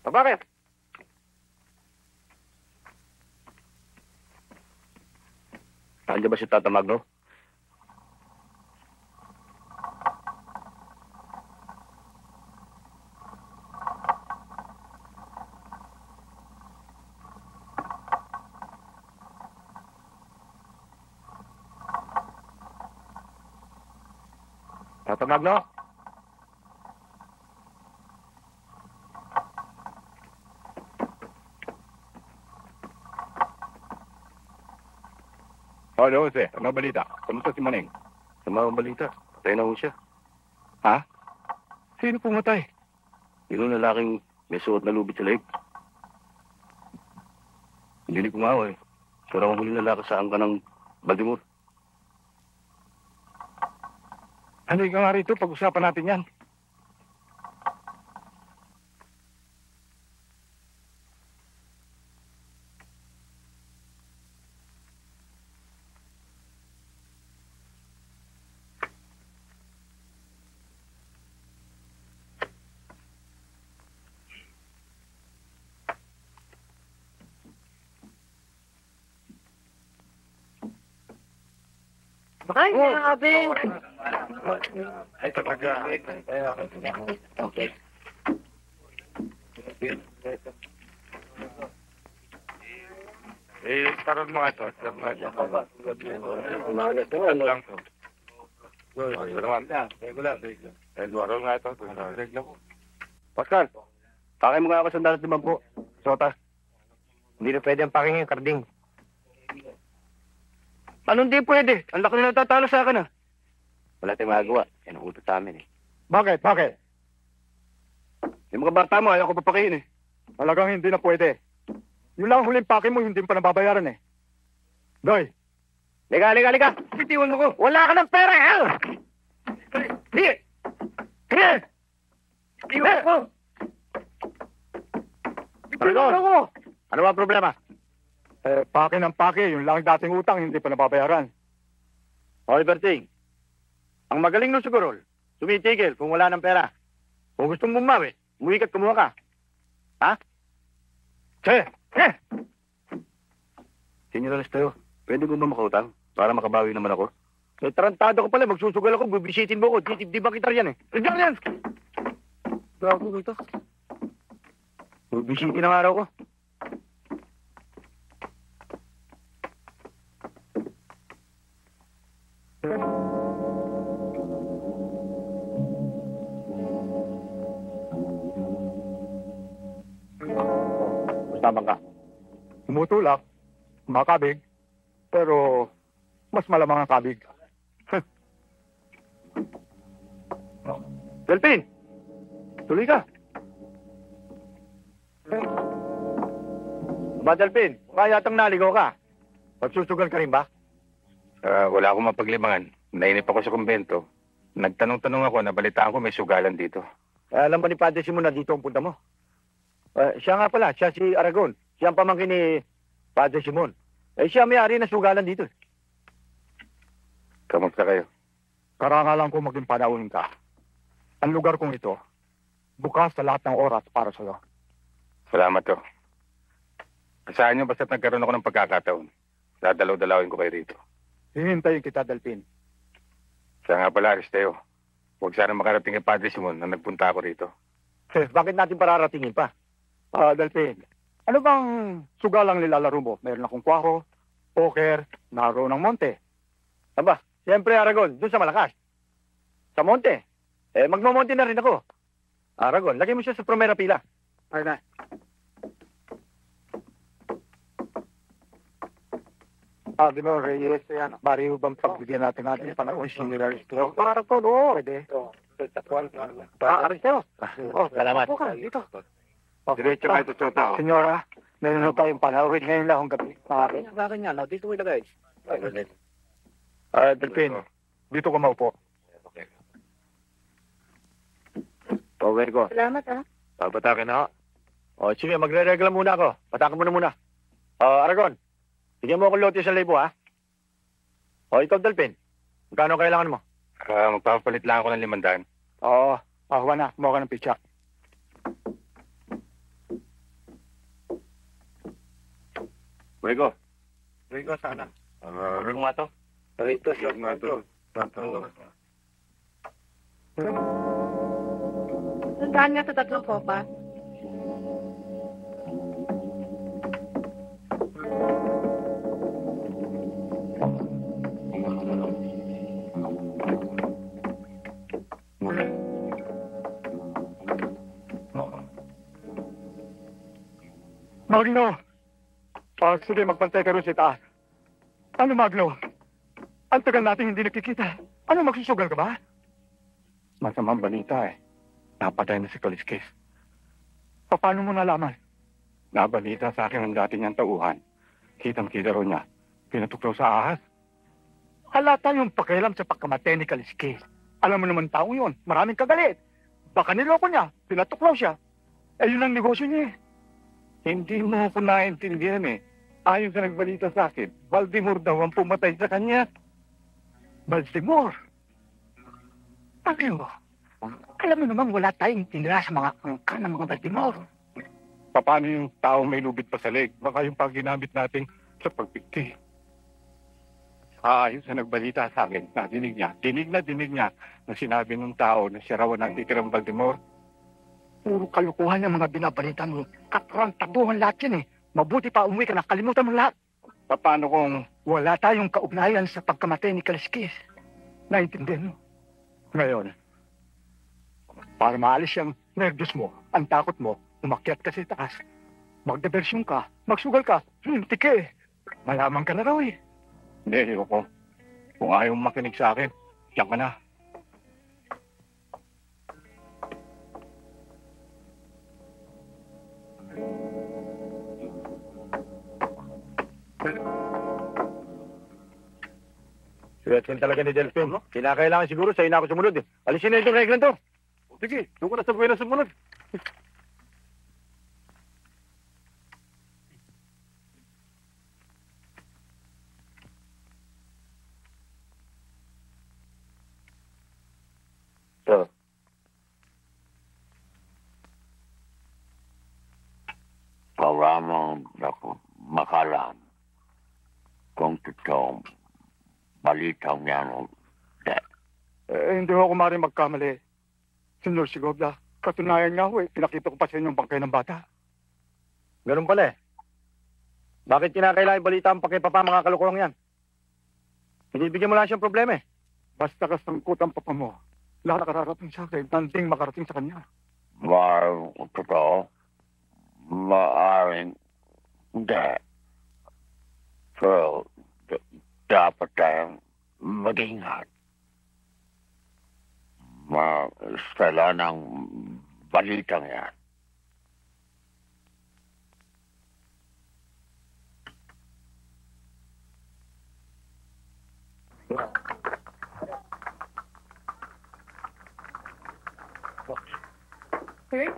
Bakit? Nandiyan ba si Tata Magno? Tata Magno? Ano, Jose? Ano balita? Kamusta si Maneng? Sama ang balita. Patay na ho siya. Ha? Sino pumatay? Yung lalaking may suot na lubid sa leeg. Hindi ko nga ho eh. Pero ang huling lalaki sa angka ng Baltimore. Ano ka nga rito? Pag-usapan natin yan. Ay, grabe. Ay, talaga. Okay. Karoon mo ito. Lang to. Eduardo nga ito. Regla ko. Pascal, pakay mo nga ako sa 50. Sota. Hindi na pwede ang paking yung karding. Anong di pwede? Ang laki na natatalo sa akin ah. Wala tayong magagawa. Yan ang utos sa amin eh. Bakit? Bakit? Yung mga bata mo, ayaw ko papakihin eh. Talagang hindi na pwede. Yung lang huling pake mo, hindi pa nababayaran eh. Doy, Liga! Bitiwan mo ko! Wala ka ng pera eh! Sige! Sige! Bitiwan ko! Bitiwan ko! Ano ba ang problema? pake ng pake, yung lang dating utang, hindi pa nababayaran. Okay, Berting. Ang magaling no siguro, tumitigil kung wala ng pera. Kung gusto mong bumawi, umuwi ka't kumuha ka. Ha? Che! Senyor Alisteo, pwede ko ba makautang para makabawi naman ako? Tarantado ko pala, magsusugal ako, bibisitin mo ko. Di ba kita yan eh? Diyan yan! Bago ko ito. Bibisitin ang araw ko. Tama ka. Tumutulak, makabig, pero mas malamang ang kabig. Delpin! Tuloy ka. Ba, Delpin? Kaya yatang naligaw ka. Pagsusugal ka rin ba? Wala akong mapaglimangan. Nainip ako sa kumbento. Nagtanong-tanong ako, nabalitaan ko may sugalan dito. Alam ba ni Padre Simon na dito ang punta mo? Siya nga pala, siya si Aragon. Siya ang pamangkin ni Padre Simon. Siya may-ari na sugalan dito. Kamusta kayo? Karangalan ko maging panauhin ka. Ang lugar kong ito, bukas sa lahat ng oras para sa'yo. Salamat to. Asahan nyo basta't nagkaroon ako ng pagkakataon. Dadalaw-dalawin ko kayo rito. Hihintayin kita, Delpin. Siya nga pala, Aristeo. Huwag sana makarating kay Padre Simon na nagpunta ako rito. Bakit natin pararatingin pa? Delpin, ano bang sugalang nilalaro mo? Meron akong kwaro, poker, naro ng monte. Aba, siyempre Aragon, dun sa malakas. Sa monte. Magmamonte na rin ako. Aragon, lagay mo siya sa primera pila. Ay na. Di ba, Reyes, yan. Bariho bang pagbigyan natin panahon senior Aristeo? Aragon, oo. Pwede. Aristeo. Salamat. Dito. Diretso kayo to Chota. Senyora, meron na tayong panahon ngayon lang ang gabi. Bakit nga? Dito mo ilagay. Delpin, dito ka maupo. Power ko. Salamat, ah. Papatakin na ako. Sige, magre-regla muna ako. Patakin mo na muna. Aragon, bigyan mo ako lote sa libo, ha? Ikaw, Delpin. Magkano kailangan mo? Magpapalit lang ako ng 500. Oo. Huwag na. Kumuha ka ng pitsa. Fuego. Rico, sana. Rumato. Rito, siya nga to. Tandaan niya sa tatlo ko pa. Magno! Sige, magpantay ka rin sa taas. Ano, Magno? Ang tagal natin hindi nakikita. Ano, magsusugal ka ba? Masamang balita eh. Napatay na si Kaliskis. Paano mo nalaman? Nabalita sa akin ang dati niyang tauhan. Kitang-kita rin niya. Pinatuklaw sa ahas. Halata yung pakialam sa pagkamatay ni Kaliskis. Alam mo naman taong yun. Maraming kagalit. Baka niloko niya. Pinatuklaw siya. Eh, yun ang negosyo niya eh. Hindi mo ako naintindihan eh. Ayon sa nagbalita sa akin, Baltimore daw ang pumatay sa kanya. Baltimore? Ano? Alam mo naman wala tayong tinira sa mga angka ng mga Baltimore. Paano yung taong may lubid pa sa leg? Baka yung pagginamit natin sa pagpikti. Ayon sa nagbalita sa akin, dinig niya na sinabi ng tao na siya raw ang titirang Baltimore. Puro kalukuhan yung mga binabalita mo. Katarang-tabuhan lahat yan eh. Mabuti pa umuwi ka na, kalimutan mo lahat. Paano kung wala tayong kaugnayan sa pagkamatay ni Kaliskis? Naintindihan mo? Ngayon, para maalis yung nervyos mo, ang takot mo, umakyat ka sa taas. Magdibersyon ka, magsugal ka, tike. Malaman ka na raw eh. Hindi, ko. Kung ayaw makinig sa akin, diyan ka na. Suwetsin talaga ni Delphine, no? Kinakailangan siguro sa'yo na ako sumunod eh. Alisin na itong reglan to. Sige, doon ko na sa buhay na sumunod. So, Pauramang ako makalam kung totoong balitang yan. Hindi ako maaaring magkamali. Senyor Sigobla, katunayan nga ho eh. Pinakita ko pa sa inyo ang bangkay ng bata. Ganun pala eh. Bakit kinakailangan balita ang pakipapa mga kalukurang yan? Binibigyan mo lang siyang problema eh. Basta kasangkot ang papa mo. Lahat nakararating sa akin, nanding makarating sa kanya. Totoo. Maaring hindi. Pero dapat tayong mag-ingat. Stella ng balitang yan. Sir?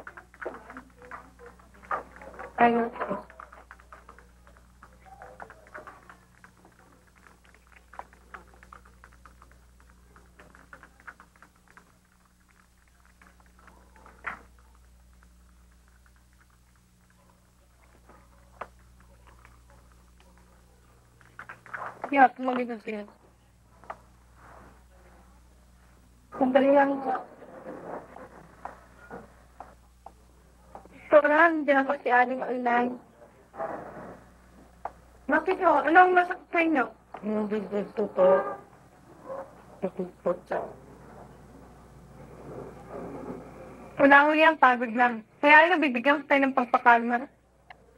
Ayun. Yeah, magiging sila. Sandali lang. Sobrang hindi ako si Aling online. Bakit o? Anong masakit sa inyo? Yung business ko to. Nakipot siya. Unang-uli ang pagod lang. Kaya nabibigyan ko tayo ng pagpakalma.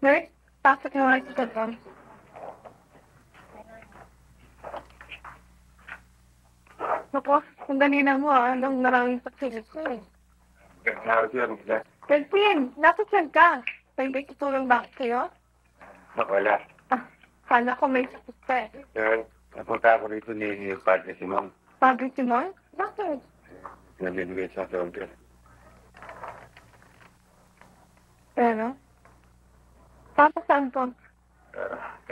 Nurse, pasok na nga sa tatang. Ako, sandali na mo anong maraming paksilis ko eh. Delphine, nasasyan ka? May tutulong ba kayo? Wala. Kala ko may sakit ka eh. Yan, napunta ako rito ni Padre Simon. Padre Simon? Bakit? Nalilugay sa akin. Pero? Papa, saan po?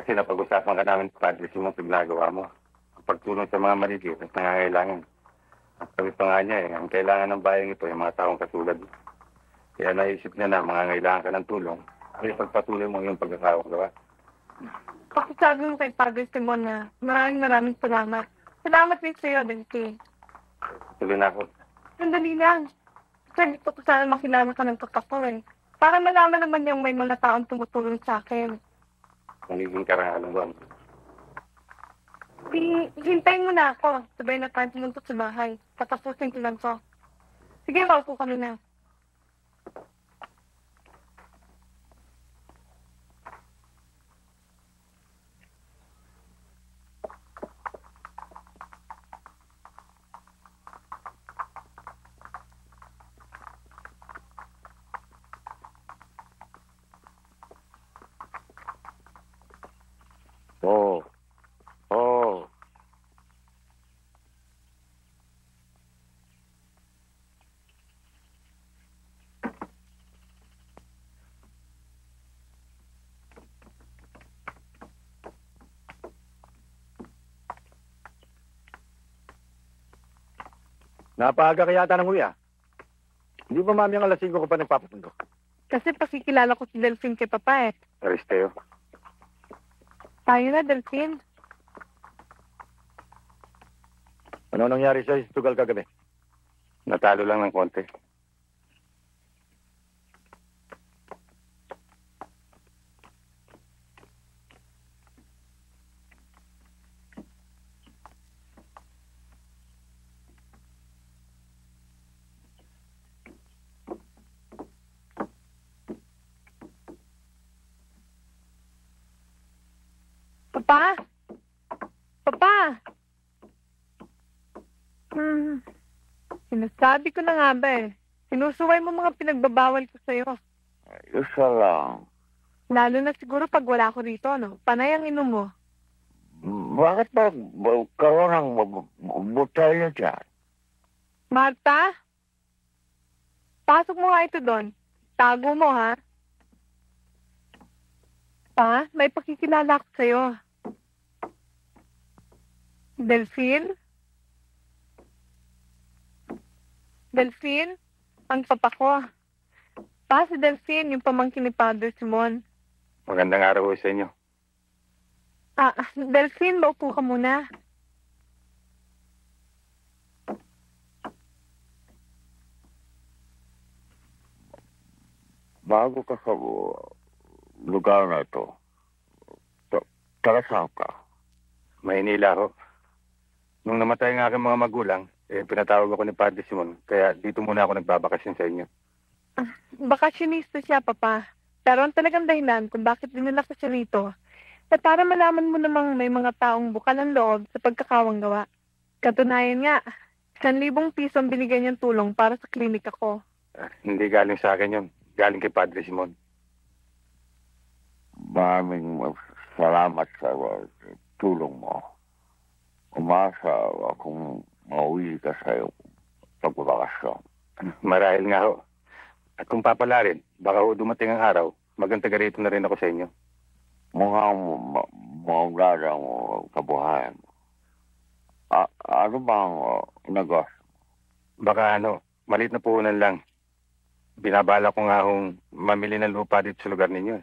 Kasi napag-usapan ka namin sa Padre Simon sa ginagawa mo. Ang pagtulong sa mga maliliit at nangangailangan. Ang sabi pa nga niya ang kailangan ng bayang ito, yung mga taong katulad mo. Kaya naisip niya na mangangailangan ka ng tulong. Kaya pagpatuloy mo yung pagkakawang gawa. Pakisabi mo kay Padre Simon na maraming salamat. Salamat din sa'yo, Delphine. Tuloy na ako. Sandali lang. Kasi gusto ko sana makilala ka ng totoo eh. Para malaman naman yung may mga taong tumutulong sa akin. Magiging karangalan ba? Hintayin mo na ako. Sabay na tayo pumunta sa bahay. Patapusin ko lang to. Sige, maupo kami na. Oh. Oh. Napaaga ka yata ng uwi, ah. Hindi ba mami ang alas 5 ko pa nagpapapundo? Kasi pakikilala ko si Delphine kay Papa eh. Aristeo. Tayo na, Delphine. Ano nangyari sa'yo, Tugal, kagabi? Natalo lang ng konti. Papa? Papa? Sinasabi ko na nga ba eh. Sinusuway mo mga pinagbabawal ko sa'yo. Isa lang. Lalo na siguro pag wala ko rito, no? Panay ang inom mo. Bakit ba karoon ng botelya dyan? Marta? Pasok mo nga ito doon. Tago mo, ha? Pa, may pakikilala ko sa'yo. Delphine? Delphine? Ang papa ko. Pa, si Delphine, yung pamangkin ni Padre Simon. Magandang araw ho sa inyo. Delphine, maupo ka muna. Bago ka sa lugar na ito, taga saan ka? Maynila ho. Nung namatay ang aking mga magulang, pinatawag ako ni Padre Simon. Kaya dito muna ako nagbabakasyon sa inyo. Bakasyonista siya, Papa. Pero ang talagang dahilan kung bakit dinala ko siya rito, at para malaman mo namang may mga taong bukal ang loob sa pagkakawang gawa. Katunayan nga, 1,000 piso ang binigay niyang tulong para sa klinika ko. Hindi galing sa akin yun. Galing kay Padre Simon. Maraming salamat sa tulong mo. Umasa akong mauwi ka sa iyong pagbabakasyon. Marahil nga ho. At kung papalarin, baka ho dumating ang araw, maganda rito na rin ako sa inyo. Mukhang maulada mo kabuhayan mo. Ano bang negosyo? Baka maliit na puhunan lang. Binabala ko nga hong mamili ng lupa dito sa lugar ninyo.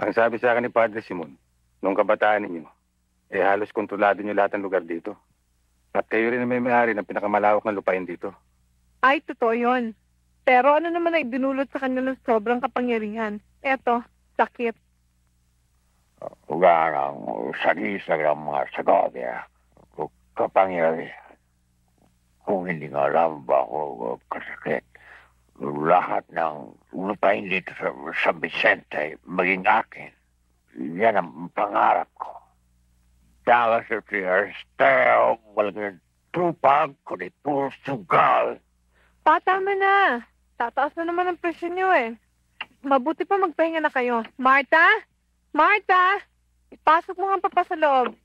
Ang sabi sa akin ni Padre Simon, nung kabataan ninyo, halos kontrolado nyo lahat ng lugar dito. At kayo rin ang may-ari ng pinakamalawak na lupain dito. Ay, totoo yun. Pero ano naman ay dinulot sa kanya ng sobrang kapangyarihan? Eto, sakit. Ugarang sagisa ng mga sagabya. Kapangyarihan. Kung hindi nga alam ba ako kasakit, lahat ng lupain dito sa San Vicente maging akin. Yan ang pangarap ko. Dahil sa Aristeo, walang tupag, kundi puro sugal. Tama na. Tataas na naman ang presyon niyo eh. Mabuti pa magpahinga na kayo. Marta? Marta! Ipasok mo nga papa sa loob.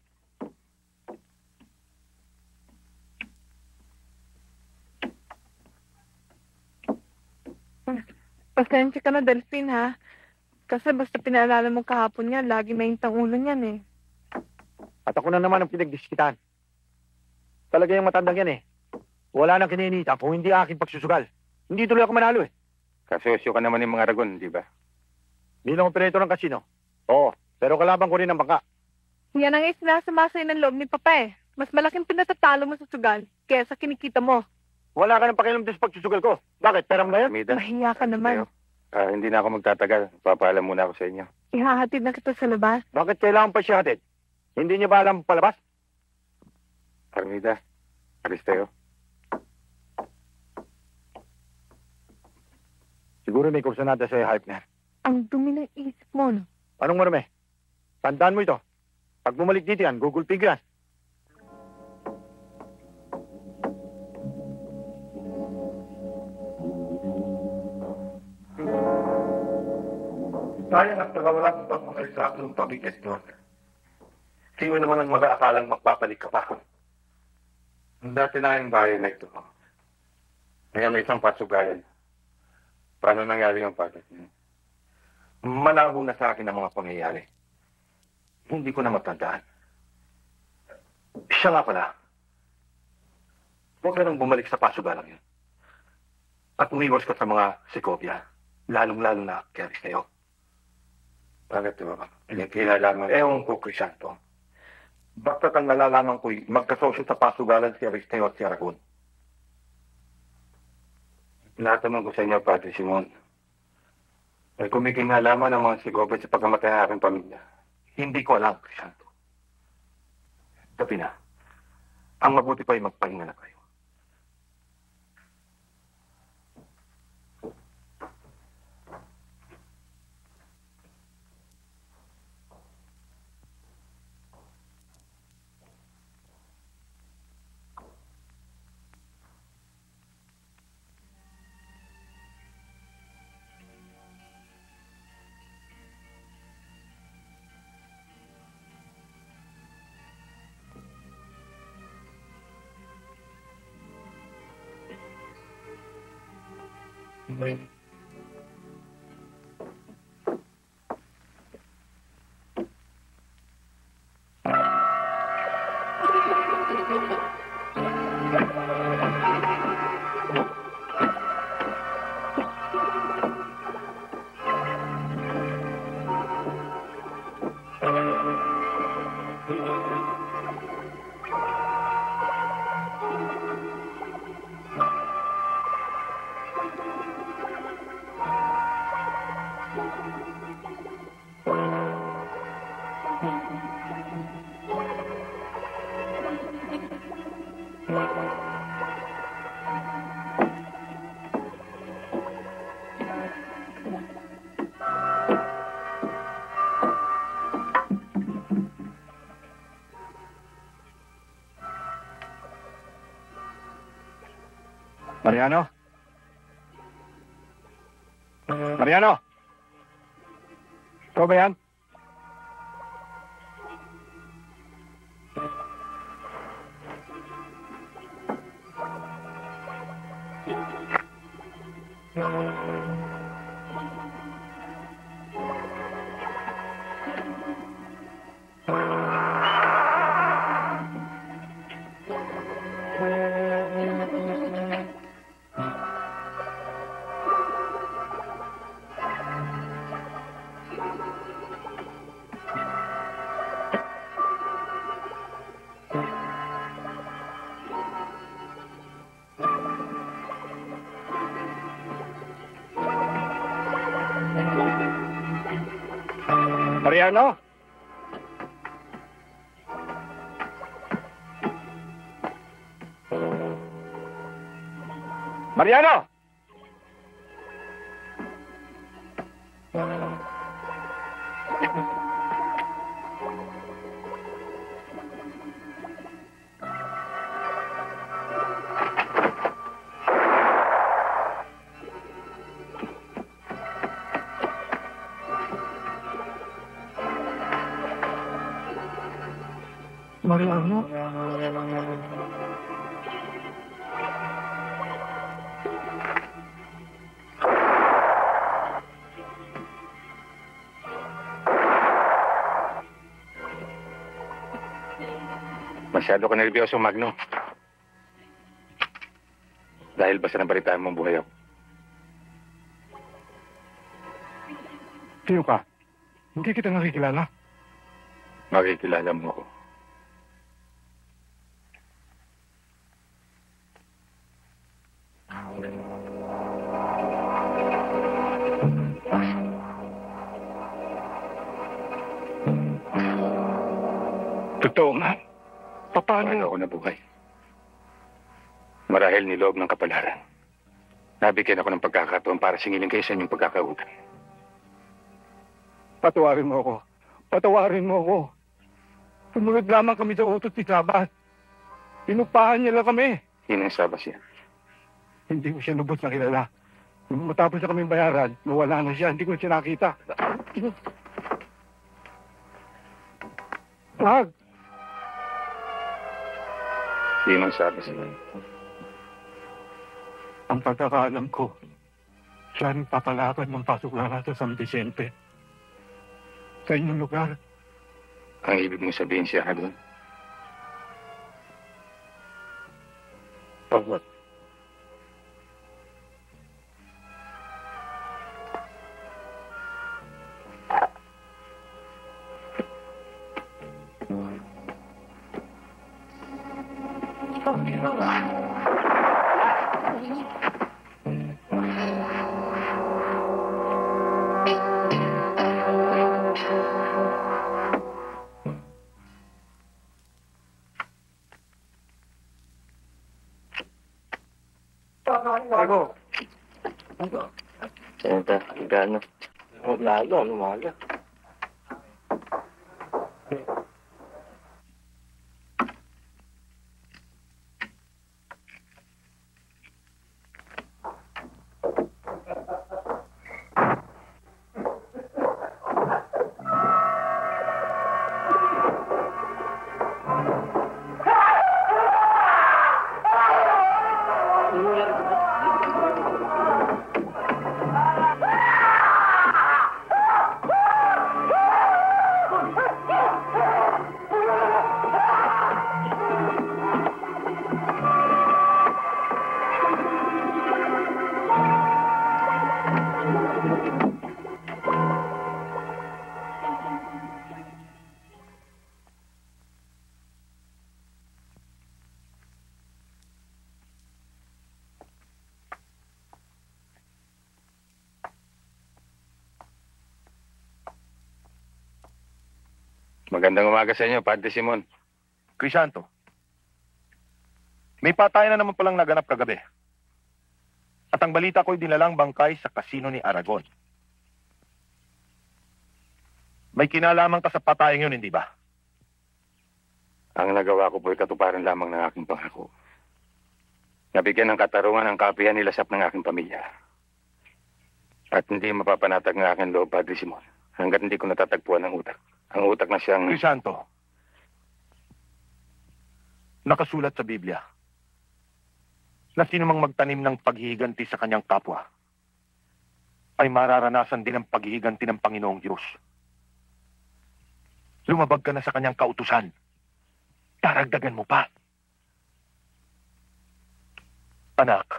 Pasensya ka na, Delphine, ha? Kasi basta pinaalala mo kahapon niya, lagi may intang ulo niyan eh. At ako na naman ang pinagdiskitan. Talaga yung matandang yan eh. Wala nang kininita kung hindi aking pagsusugal. Hindi tuloy ako manalo eh. Kasosyo ka naman ng mga Aragon, di ba? Bilang operator ng kasino. Oo, Pero kalaban ko rin ang bangka. Yan ang isinasama sa'yo ng loob ni Papa eh. Mas malaking pinatatalo mo sa sugal kesa kinikita mo. Wala ka ng pakialam din sa pagsusugal ko. Bakit? Pera mo na yan? Mahiya ka naman. Hindi na ako magtatagal. Papaalam muna ako sa inyo. Ihahatid na kita sa labas. Bakit kailangan pa siya hatid? Hindi niya ba alam palabas? Armida, Aristeo. Siguro may kursanada sa hype na. Ang dumi ng isip mo, no? Anong marami? Tandaan mo ito. Pag bumalik dito yan, Google Pig yan. Sayang at nagawalan pang mga eksaktong pabigat doon. Sino naman ang mag-aakalang magpapalik ka pa? Ang dati na yung bahay na ito. Ngayon may isang pasugayan. Paano nangyari yung pagat niya? Malabo na sa akin ang mga pangyayari. Hindi ko na matandaan. Siya nga pala. Huwag ka nang bumalik sa pasugalang yun. At umiwas ka sa mga Segovia. Lalong-lalo na kay Aristeo. Bakit ba? Yung kinalaman, ewan ko, Crisanto. Bakit ang nalalaman ko'y magkasosyo sa pasugalan si Aristeo at si Aragon. Nataman ko sa inyo, Padre Simon. Ay kung may kinalaman ng mga Segovia sa pagkamatay ng aking pamilya, hindi ko alam, Crisanto. Gabi na. Ang mabuti pa ay magpahinga na kayo. Mariano? Mariano? Ikaw ba yan? Mariano? Mariano? Mariano? Masyado ka nervyoso, Magno. Dahil basta nabalitaan mo ang buhay ako. Sino ka? Hindi kita nakikilala. Makikilala mo ako. Totoo nga. Paano ako nabuhay? Marahil niloob ng kapalaran. Nabigyan ako ng pagkakataon para singilin kayo sa inyong pagkakautang. Patawarin mo ako. Patawarin mo ako. Sumunod lamang kami sa utos ni Sabas. Pinupahan niya lang kami. Yun ang Sabas yan. Hindi ko siya lubos na kilala. Nung matapos na kaming bayaran, nawala na siya. Hindi ko siya nakita. Wag! Yun ang Sabas yan. Ang pagkakaalam ko, siya ang papalakad ng pasuklana sa San Vicente. Sa inyong lugar. Ang ibig mo sabihin siya ka doon? Pagod. Ako. Senta, gano? Lalo, lumaga. Magandang umaga sa inyo, Padre Simon. Crisanto, may patayan na naman palang naganap kagabi. At ang balita ko'y dinalang bangkay sa kasino ni Aragon. May kinalaman ka sa patayan yun, hindi ba? Ang nagawa ko po'y katuparan lamang ng aking pangako. Nabigyan ng katarungan ang kapihan nilasap ng aking pamilya. At hindi mapapanatag ng aking loob, Padre Simon, hanggat hindi ko natatagpuan ng utak. Ang utak na siyang... Crisanto, nakasulat sa Biblia na sino mang magtanim ng paghihiganti sa kanyang kapwa ay mararanasan din ang paghihiganti ng Panginoong Diyos. Lumabag ka na sa kanyang kautusan. Daragdagan mo pa. Anak,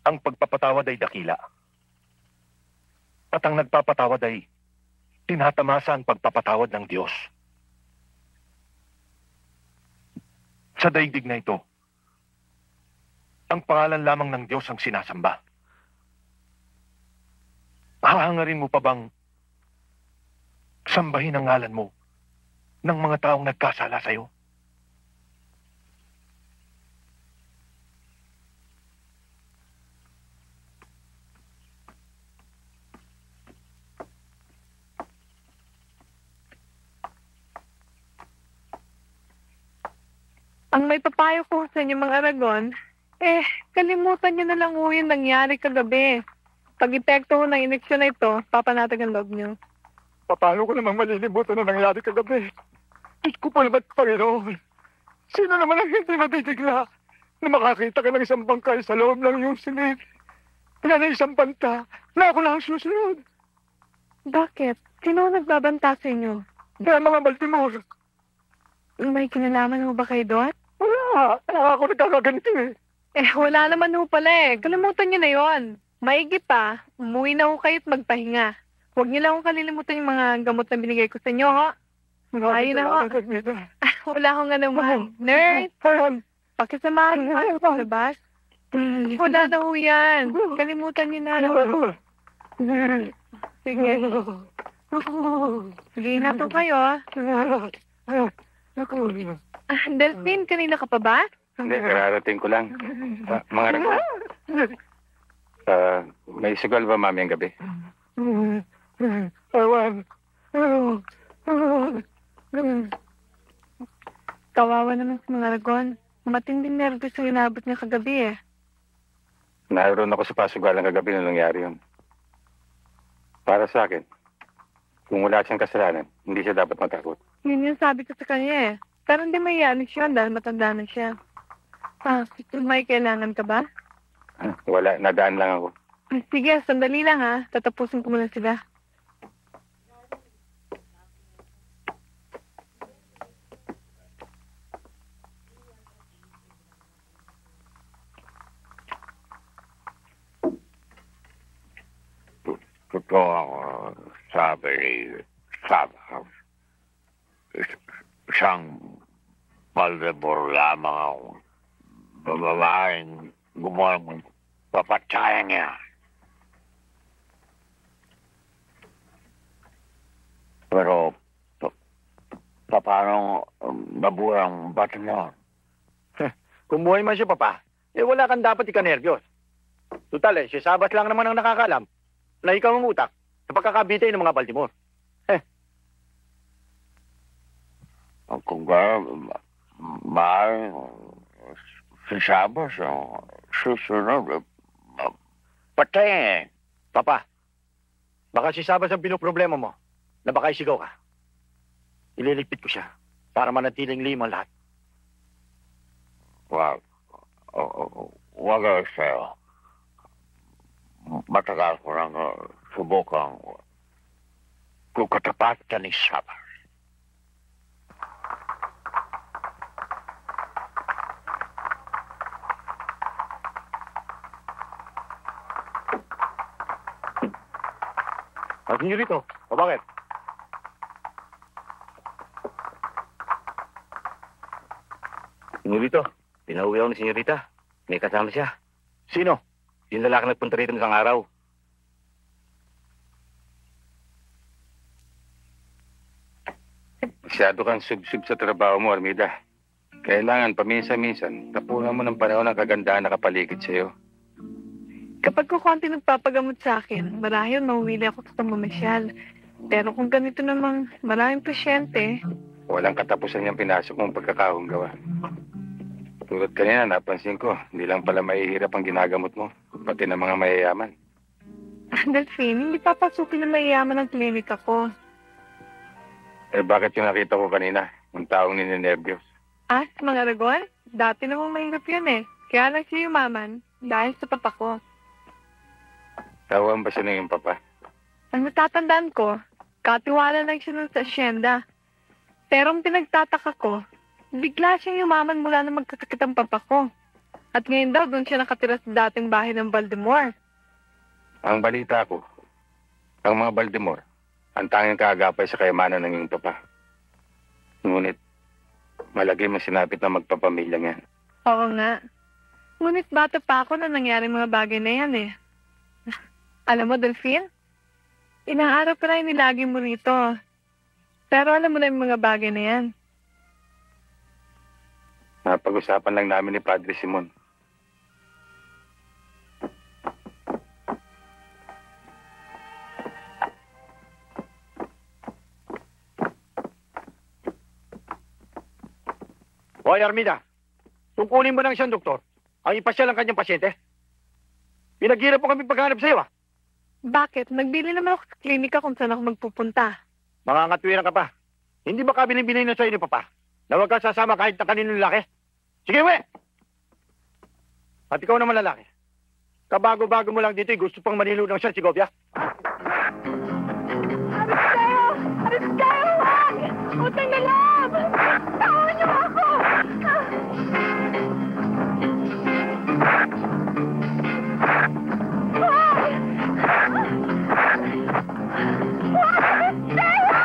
ang pagpapatawad ay dakila. At ang nagpapatawad ay tinatamasa ang pagpapatawad ng Diyos. Sa daigdig na ito, ang pangalan lamang ng Diyos ang sinasamba. Hahangarin mo pa bang sambahin ang ngalan mo ng mga taong nagkasala sa'yo? Ang may papayo ko sa inyo mga Aragon, kalimutan niyo na lang ho yung nangyari kagabi. Pag epekto ho ng ineksyon na ito, papanatag ang loob niyo. Paano ko namang malilimutan na nangyari kagabi? Diyos ko pa naman, Panginoon. Sino naman ang hindi mabibigla na makakita ka ng isang bangkay sa loob ng iyong silid? Na isang banta na ako na ang susunod. Bakit? Sino ang nagbabanta sa inyo? Dahil mga Baltimore. May kinalaman ho ba kayo doon? Wala. Kaya ako nagkakaganito eh. Wala naman ho pala eh. Kalimutan niyo na yon. Maigi pa, umuwi na ho kayo at magpahinga. Huwag niyo lang ho kalilimutan yung mga gamot na binigay ko sa inyo, ha? Ayun ako. Wala akong anuman. Nurse, pakisamahan mo sa labas. Wala na ho yan. Kalimutan niyo na. Sige. Sige na po kayo. Delphine, kanina ka pa ba? Hindi, kararating ko lang. Mga rago. May sugal ba mamayang gabi? Kawawa naman si mga ragon. Matinding nervous ang inabot niya kagabi eh. Naroon ako sa pasugalan kagabi na nangyari yun. Para sa akin, kung wala siyang kasalanan, hindi siya dapat matakot. Yun yung sabi ko sa kanya eh. Pero hindi mayayanin siya dahil matanda na siya. May kailangan ka ba? Wala, nadaan lang ako. Sige, sandali lang ha. Tatapusin ko muna sila. Totoo ako, sabi ni Sabas. Isang Valdemar lamang ako. Bababaeng gumawa ng papatsayan niya. Pero, paano mabuhay ang bata niya? Kung buhay man siya, Papa, wala kang dapat ika-nervyos. Tutal si Sabas lang naman ang nakakalam na ikaw ang utak sa pagkakabitay ng mga Baltimore. Kung gano'n, mahal, si Sabas, susunod, patay. Papa, baka si Sabas ang pinoproblema mo na baka isigaw ka. Ililigpit ko siya para manatiling limang lahat. Wag sa'yo. Matagal ko nang subukang kukatapatan ni Sabas. Pagin niyo rito. O bakit? Senyorito, pinauwi ako ni Senyorita. May kasama siya. Sino? Yung lalaki nagpunta rito isang araw. Masyado kang sub-sub sa trabaho mo, Armida. Kailangan paminsan-minsan, tapunan mo ng panahon ng kagandahan na kapaligid sa'yo. Kapag ko konti nagpapagamot sa akin, marahil mauwili ako sa mamasyal. Pero kung ganito namang maraming pasyente, Walang katapusan niyang pinasok mong pagkakahunggawa. Tulad kanina, napansin ko, hindi lang pala mahihirap ang ginagamot mo, pati ng mga mayayaman. Delphine, hindi papasukin na mayayaman ang klinika ko. Eh bakit yung nakita ko kanina, yung taong ninenervyos? Sa mga ragon? Dati namang mahirap yun eh. Kaya lang siya yumaman dahil sa papa ko. Tawan ba siya ng iyong papa? Ang natatandaan ko, katiwala lang siya nun sa asyenda. Pero ang pinagtataka ko, bigla siyang yumaman mula na magkasakit ang papa ko. At ngayon daw doon siya nakatira sa dating bahay ng Baltimore. Ang balita ko, ang mga Baltimore, ang tanging kaagapay sa kayamanan ng iyong papa. Ngunit, malagay mo sinapit na magpapamilya niyan. Oo nga. Ngunit bata pa ako na nangyari mga bagay na yan eh. Alam mo, Delphine? Inaarap ka na inilagi mo rito. Pero alam mo na yung mga bagay na yan. Napag-usapan lang namin ni Padre Simon. Hoy, Armida, tungkulin mo ng isang doktor ang ipasyal ang kanyang pasyente. Pinaghirap po kami paghanap sa iyo, Bakit? Nagbili naman ako sa klinika kung saan ako magpupunta. Mga ngatwiran ka pa. Hindi ba kabiling-bilay na sa'yo ni Papa na huwag ka sasama kahit na kaninong lalaki? Sige, we! At ikaw naman lalaki. Kabago-bago mo lang dito, gusto pang manilo ng siya, Segovia. Aris kayo! Wag! Utang na loob! Tawan niyo ako! Wag! Wag! Stella!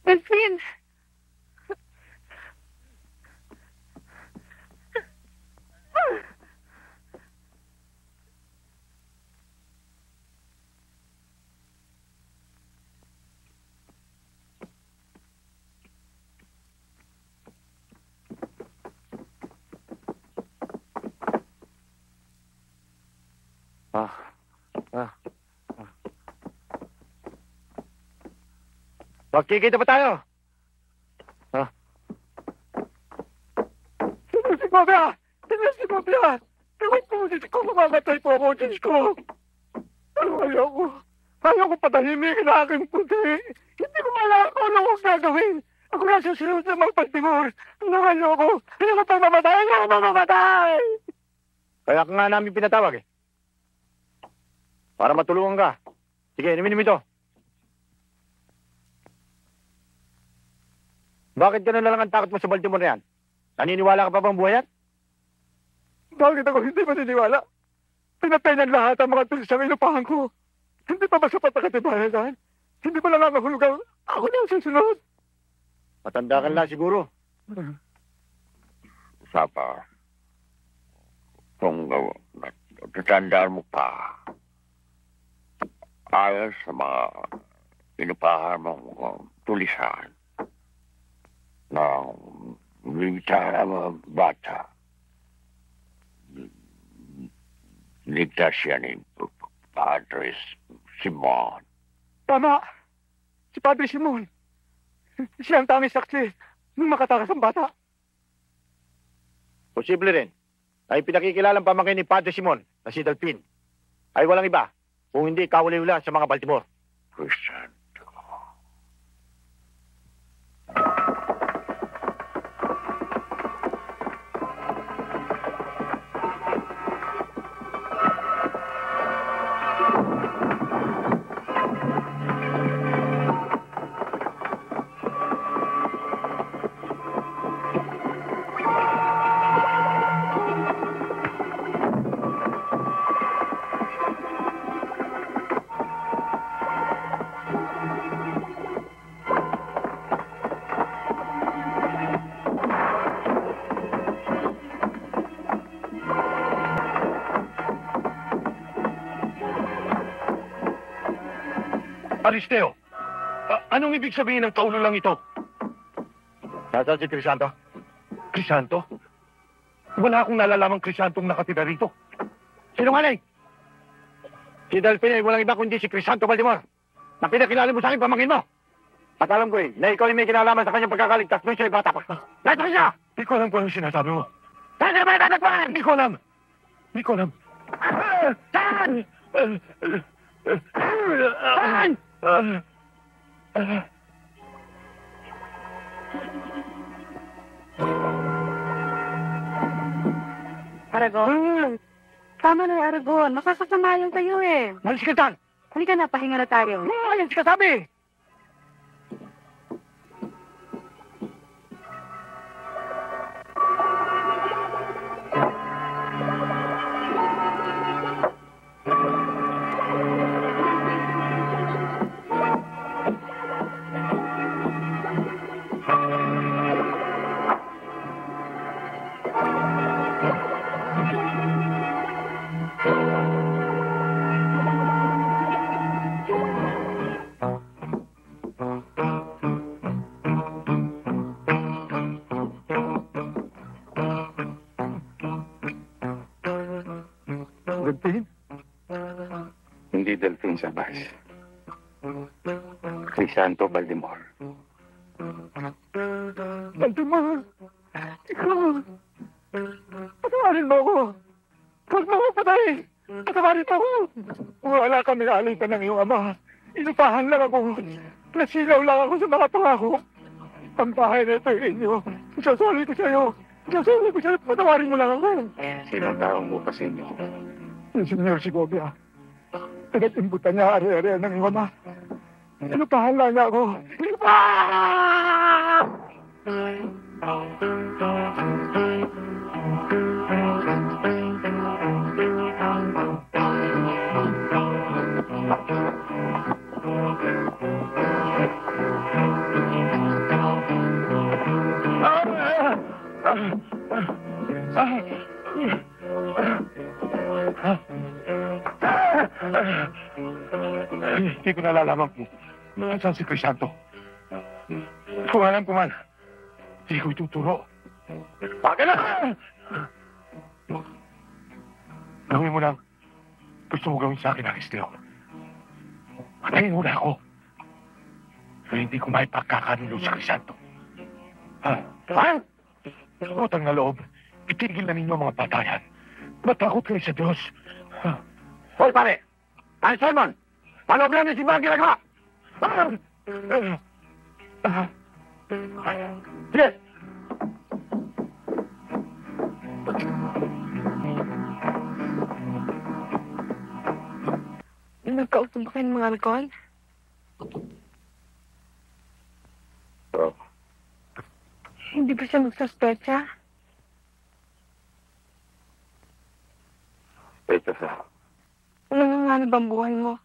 Delphine! Magkikita pa tayo. Ha? Si Bobia! Si Bobia! Gawin po, Diyos ko, mamamatay po ako, Diyos ko. Ayoko. Ayoko patahimikin ang aking puti. Hindi ko malaki kung ano kong gagawin. Ako na susunod sa mga pagtimor. Ayoko. Ayoko pang mamatay. Ayoko pang mamatay. Kaya ka nga namin pinatawag eh. Para matulungan ka. Sige, inumin ito. Bakit gano'n na lang ang takot mo sa Baltimore na yan? Naniniwala ka pa bang buhay yan? Bakit ako hindi maniniwala? Pinatay ng lahat ang mga tulisang inupahan ko. Hindi pa ba sapat na katibayan yan? Hindi ba lang ang mahulugan? Ako na ang susunod. Matanda ka lang siguro. Sapa, kung tatandaan mo pa, ayos sa mga inupahan mong tulisan na ligtas na bata. Ligtas siya ni Padre Simon. Tama. Si Padre Simon. Siya ang tanging saksi nung makatakas ang bata. Posible rin. Ay pinakikilalang pamangkin ni Padre Simon na si Delphine. Ay walang iba. Kung hindi kawali-wala sa mga Baltimore. Christian. Aristeo, anong ibig sabihin ng kaulo lang ito? Nasaan si Crisanto? Crisanto? Wala akong nalalamang Crisantong nakatira rito. Sinungaling! Si Delphine ay walang iba kundi si Crisanto Baltimore. Na pinakilala mo sa akin pamangkin mo. At alam ko na ikaw ay may kinalaman sa kanyang pagkakaligtas nung siya'y bata pa. Nasa ka siya! Hindi ko alam kung anong sinasabi mo. Saan ka ba natatagpuan? Hindi ko alam. Hindi ko alam. Saan? Saan? Aragon, tama na Aragon. Makakasamayan tayo eh. Malis ka dyan! Halika na, pahinga na tayo. Ayan si kasabi! Delphine? Hindi Delphine Sabas. Crisanto Baltimore. Baltimore! Ikaw! Patawarin mo ako! Huwag mo ako patay! Patawarin mo ako! Wala kami alitan ng iyong ama. Inupahan lang ako. Nasilaw lang ako sa mga pangako. Ang bahay na ito inyo. Sasali ko sa'yo. Sasali ko sa'yo. Patawarin mo lang ako. Sinong taong mo pa sa inyo? Yung Senyor Segovia. Pinag-imbutan niya ari-ari ng iyong ama. Inupahan lang niya ako. Hindi ko nalalaman po. Saan si Crisanto? Kung alam ko man, hindi ko ituturo. Baka na! Gawin mo lang. Gusto mo gawin sa akin ang Esteo. Patayin mo na ako. Pero hindi ko may pagkakanulo sa Crisanto. Ha? Utang na loob. Itigil na ninyo ang mga patayan. Matakot kayo sa Diyos. Hoy, pare! Ay, Simon! Paano ba namin si Mga ginagawa? Sige! Nagkausap ba kayo ng mga alcohol? Oo. Hindi ba siya magsuspecha? Ito sa... Nanganganib ang buhay mo.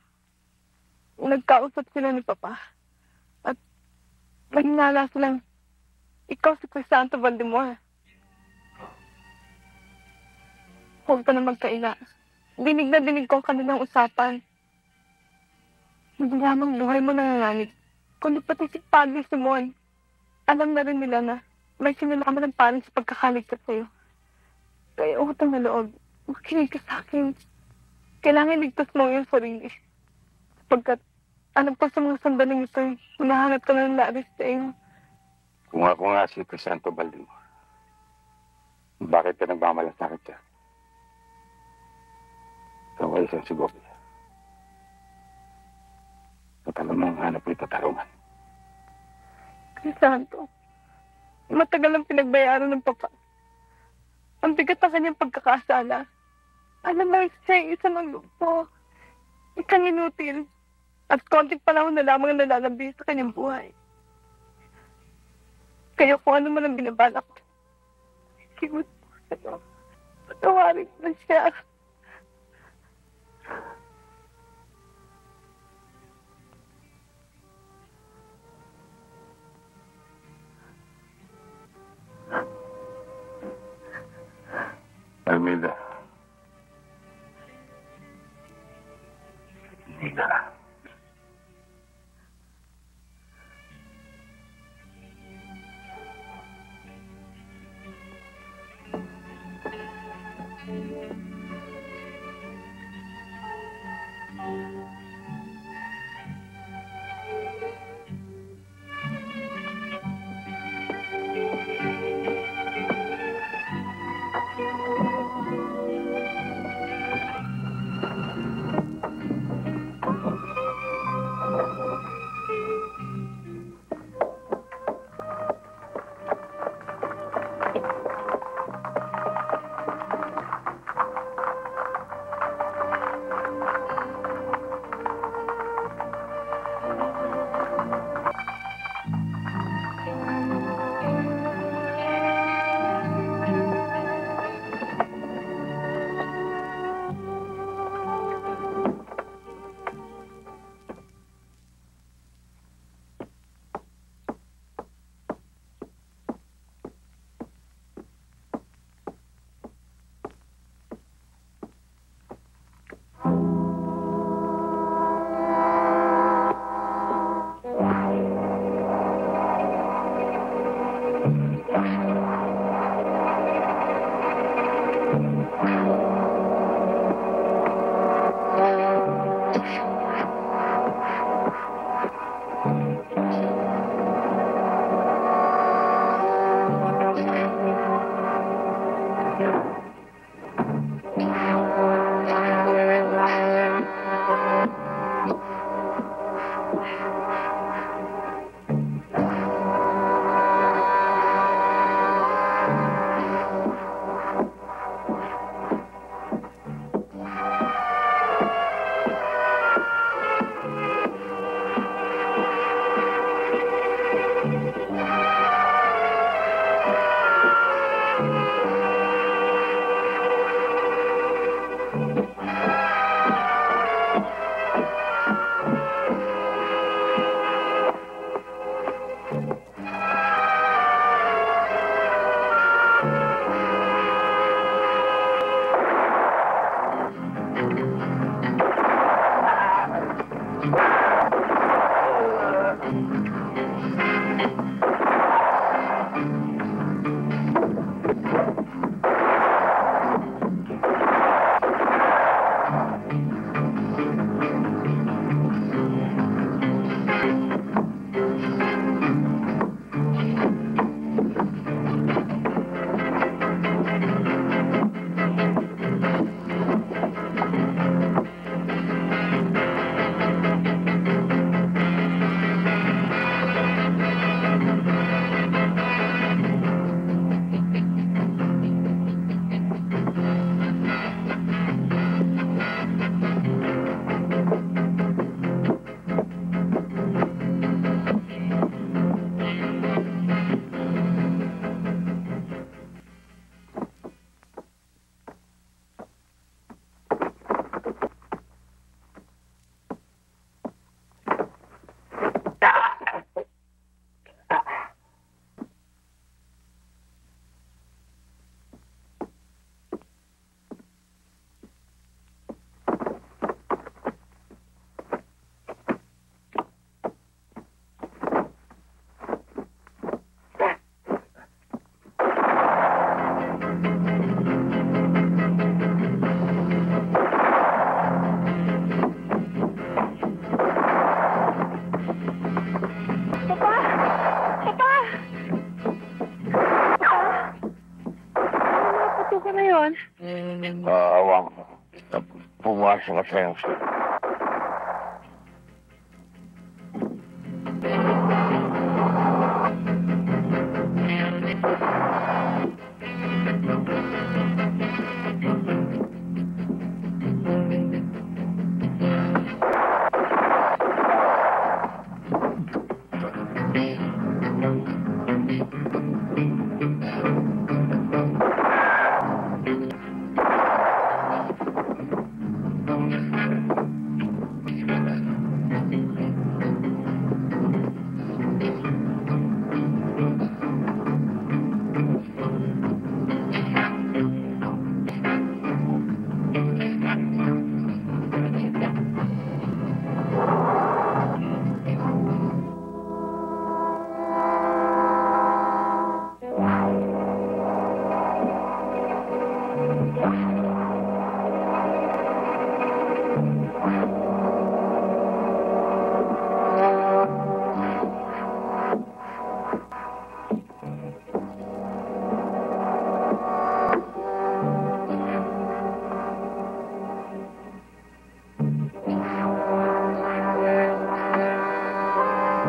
Nagkausap sila ni Papa. At naghinala silang ikaw si Crisanto Valdemar. Huwag ka na magkaila. Dinig na dinig ko ang kanilang usapan. Hindi lamang buhay mo nanganganib, kundi pati si Padre Simon. Alam na rin nila na may sinalaman ng parang sa pagkakaligtas sa'yo. Kaya utang na loob, makinig ka sa akin. Kailangan ligtas mo yung sarili. Sapagkat alam ko sa mga sandaling ito, hinahanap ka na ng laris sa iyo. Kung ako nga si Crisanto Valdemar, bakit ka nagmamalasakit siya? Ikaw ay isang Segovia. At alam mo ang hanap ng katarungan. Crisanto, matagal ang pinagbayaran ng Papa. Ang bigat ng kanyang pagkakasala. Alam mo, siya yung isang ang lupo. Ikang inutil. At konting panahon na lamang ang nalalabi sa kanyang buhay. Kaya kung ano man ang binabalak, sigut po sa'yo. Patawarin mo siya. Almeida. Hindi na. yun? Awang. Pumasok ka sa'yo.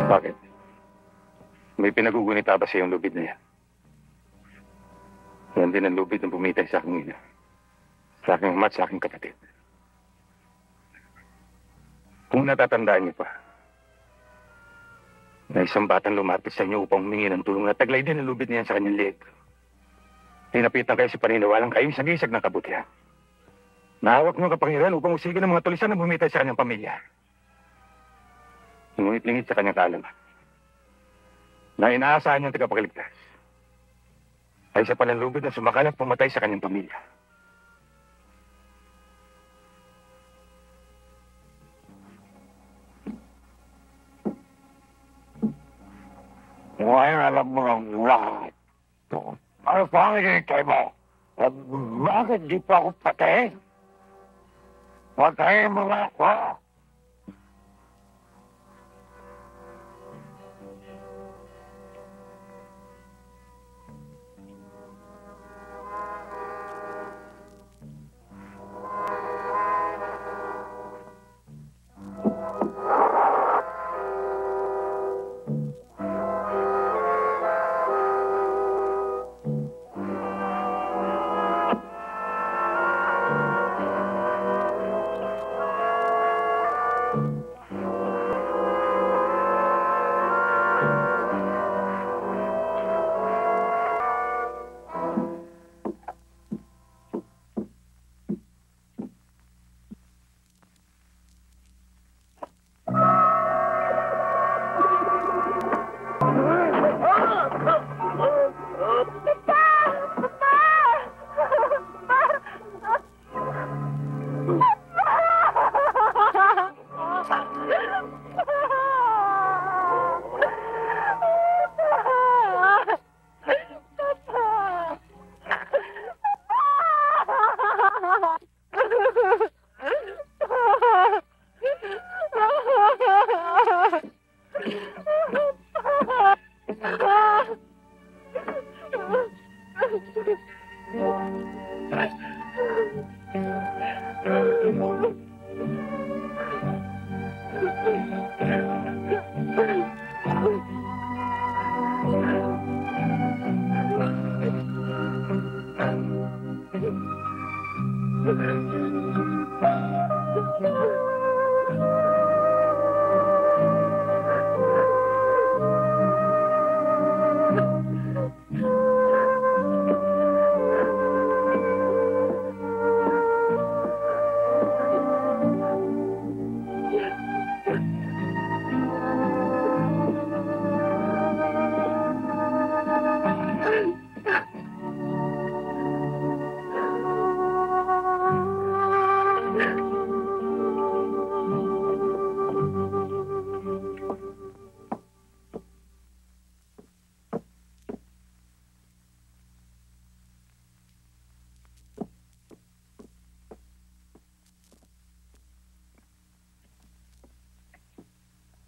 Bakit? May pinagugunita ba sa iyong lubid na yan? Yan din ang lubid ng pumitay sa aking ina. Sa aking ama at sa aking kapatid. Kung natatandaan niyo pa, na isang batang lumapit sa inyo upang humingi ng tulong at taglay din ang lubid niyan sa kanyang leeg. Tinapitan kayo sa paniniwalang kayo sagisag ng kabutihan. Nahawak niyo ang kapangyarihan upang usigin ng mga tulisan na bumitay sa kanyang pamilya. Ngunit lingid sa kanyang kaalaman na inaasahan niyang tagapagligtas ay sa pananlubid na sumakalang pumatay sa kanyang pamilya. Ngayon alam mo ng lahat. Ano pa ang hinihintay mo? Bakit di pa ako patay? Patayin mo nga ako.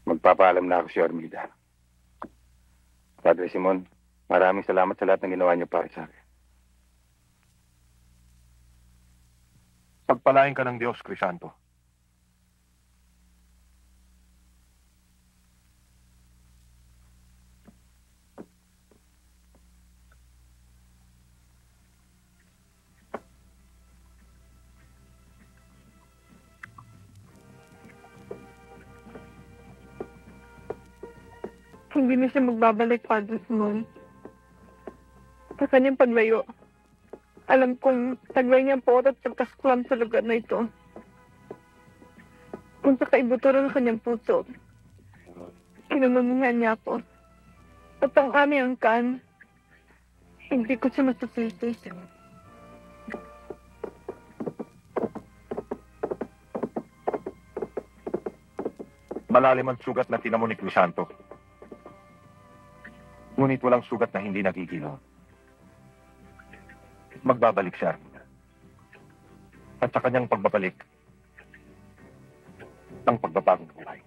Magpapaalam na ako si Armida. Padre Simon, maraming salamat sa lahat ng ginawa niyo para sa akin. Pagpalain ka ng Diyos, Crisanto. Hindi na siya magbabalik, Padre Simon. Sa kanyang paglayo, alam kong taglay niya po at pagkasuklam sa lugar na ito. Kung sa kaibuturan ng kanyang puso, kinunungan niya ako. At ang aming angkan, hindi ko siya masasisi. Malalim ang sugat na tinamo ni Crisanto. Ngunit walang sugat na hindi nagigilo. Magbabalik siya. At sa kanyang pagbabalik, ang pagbabagong buhay.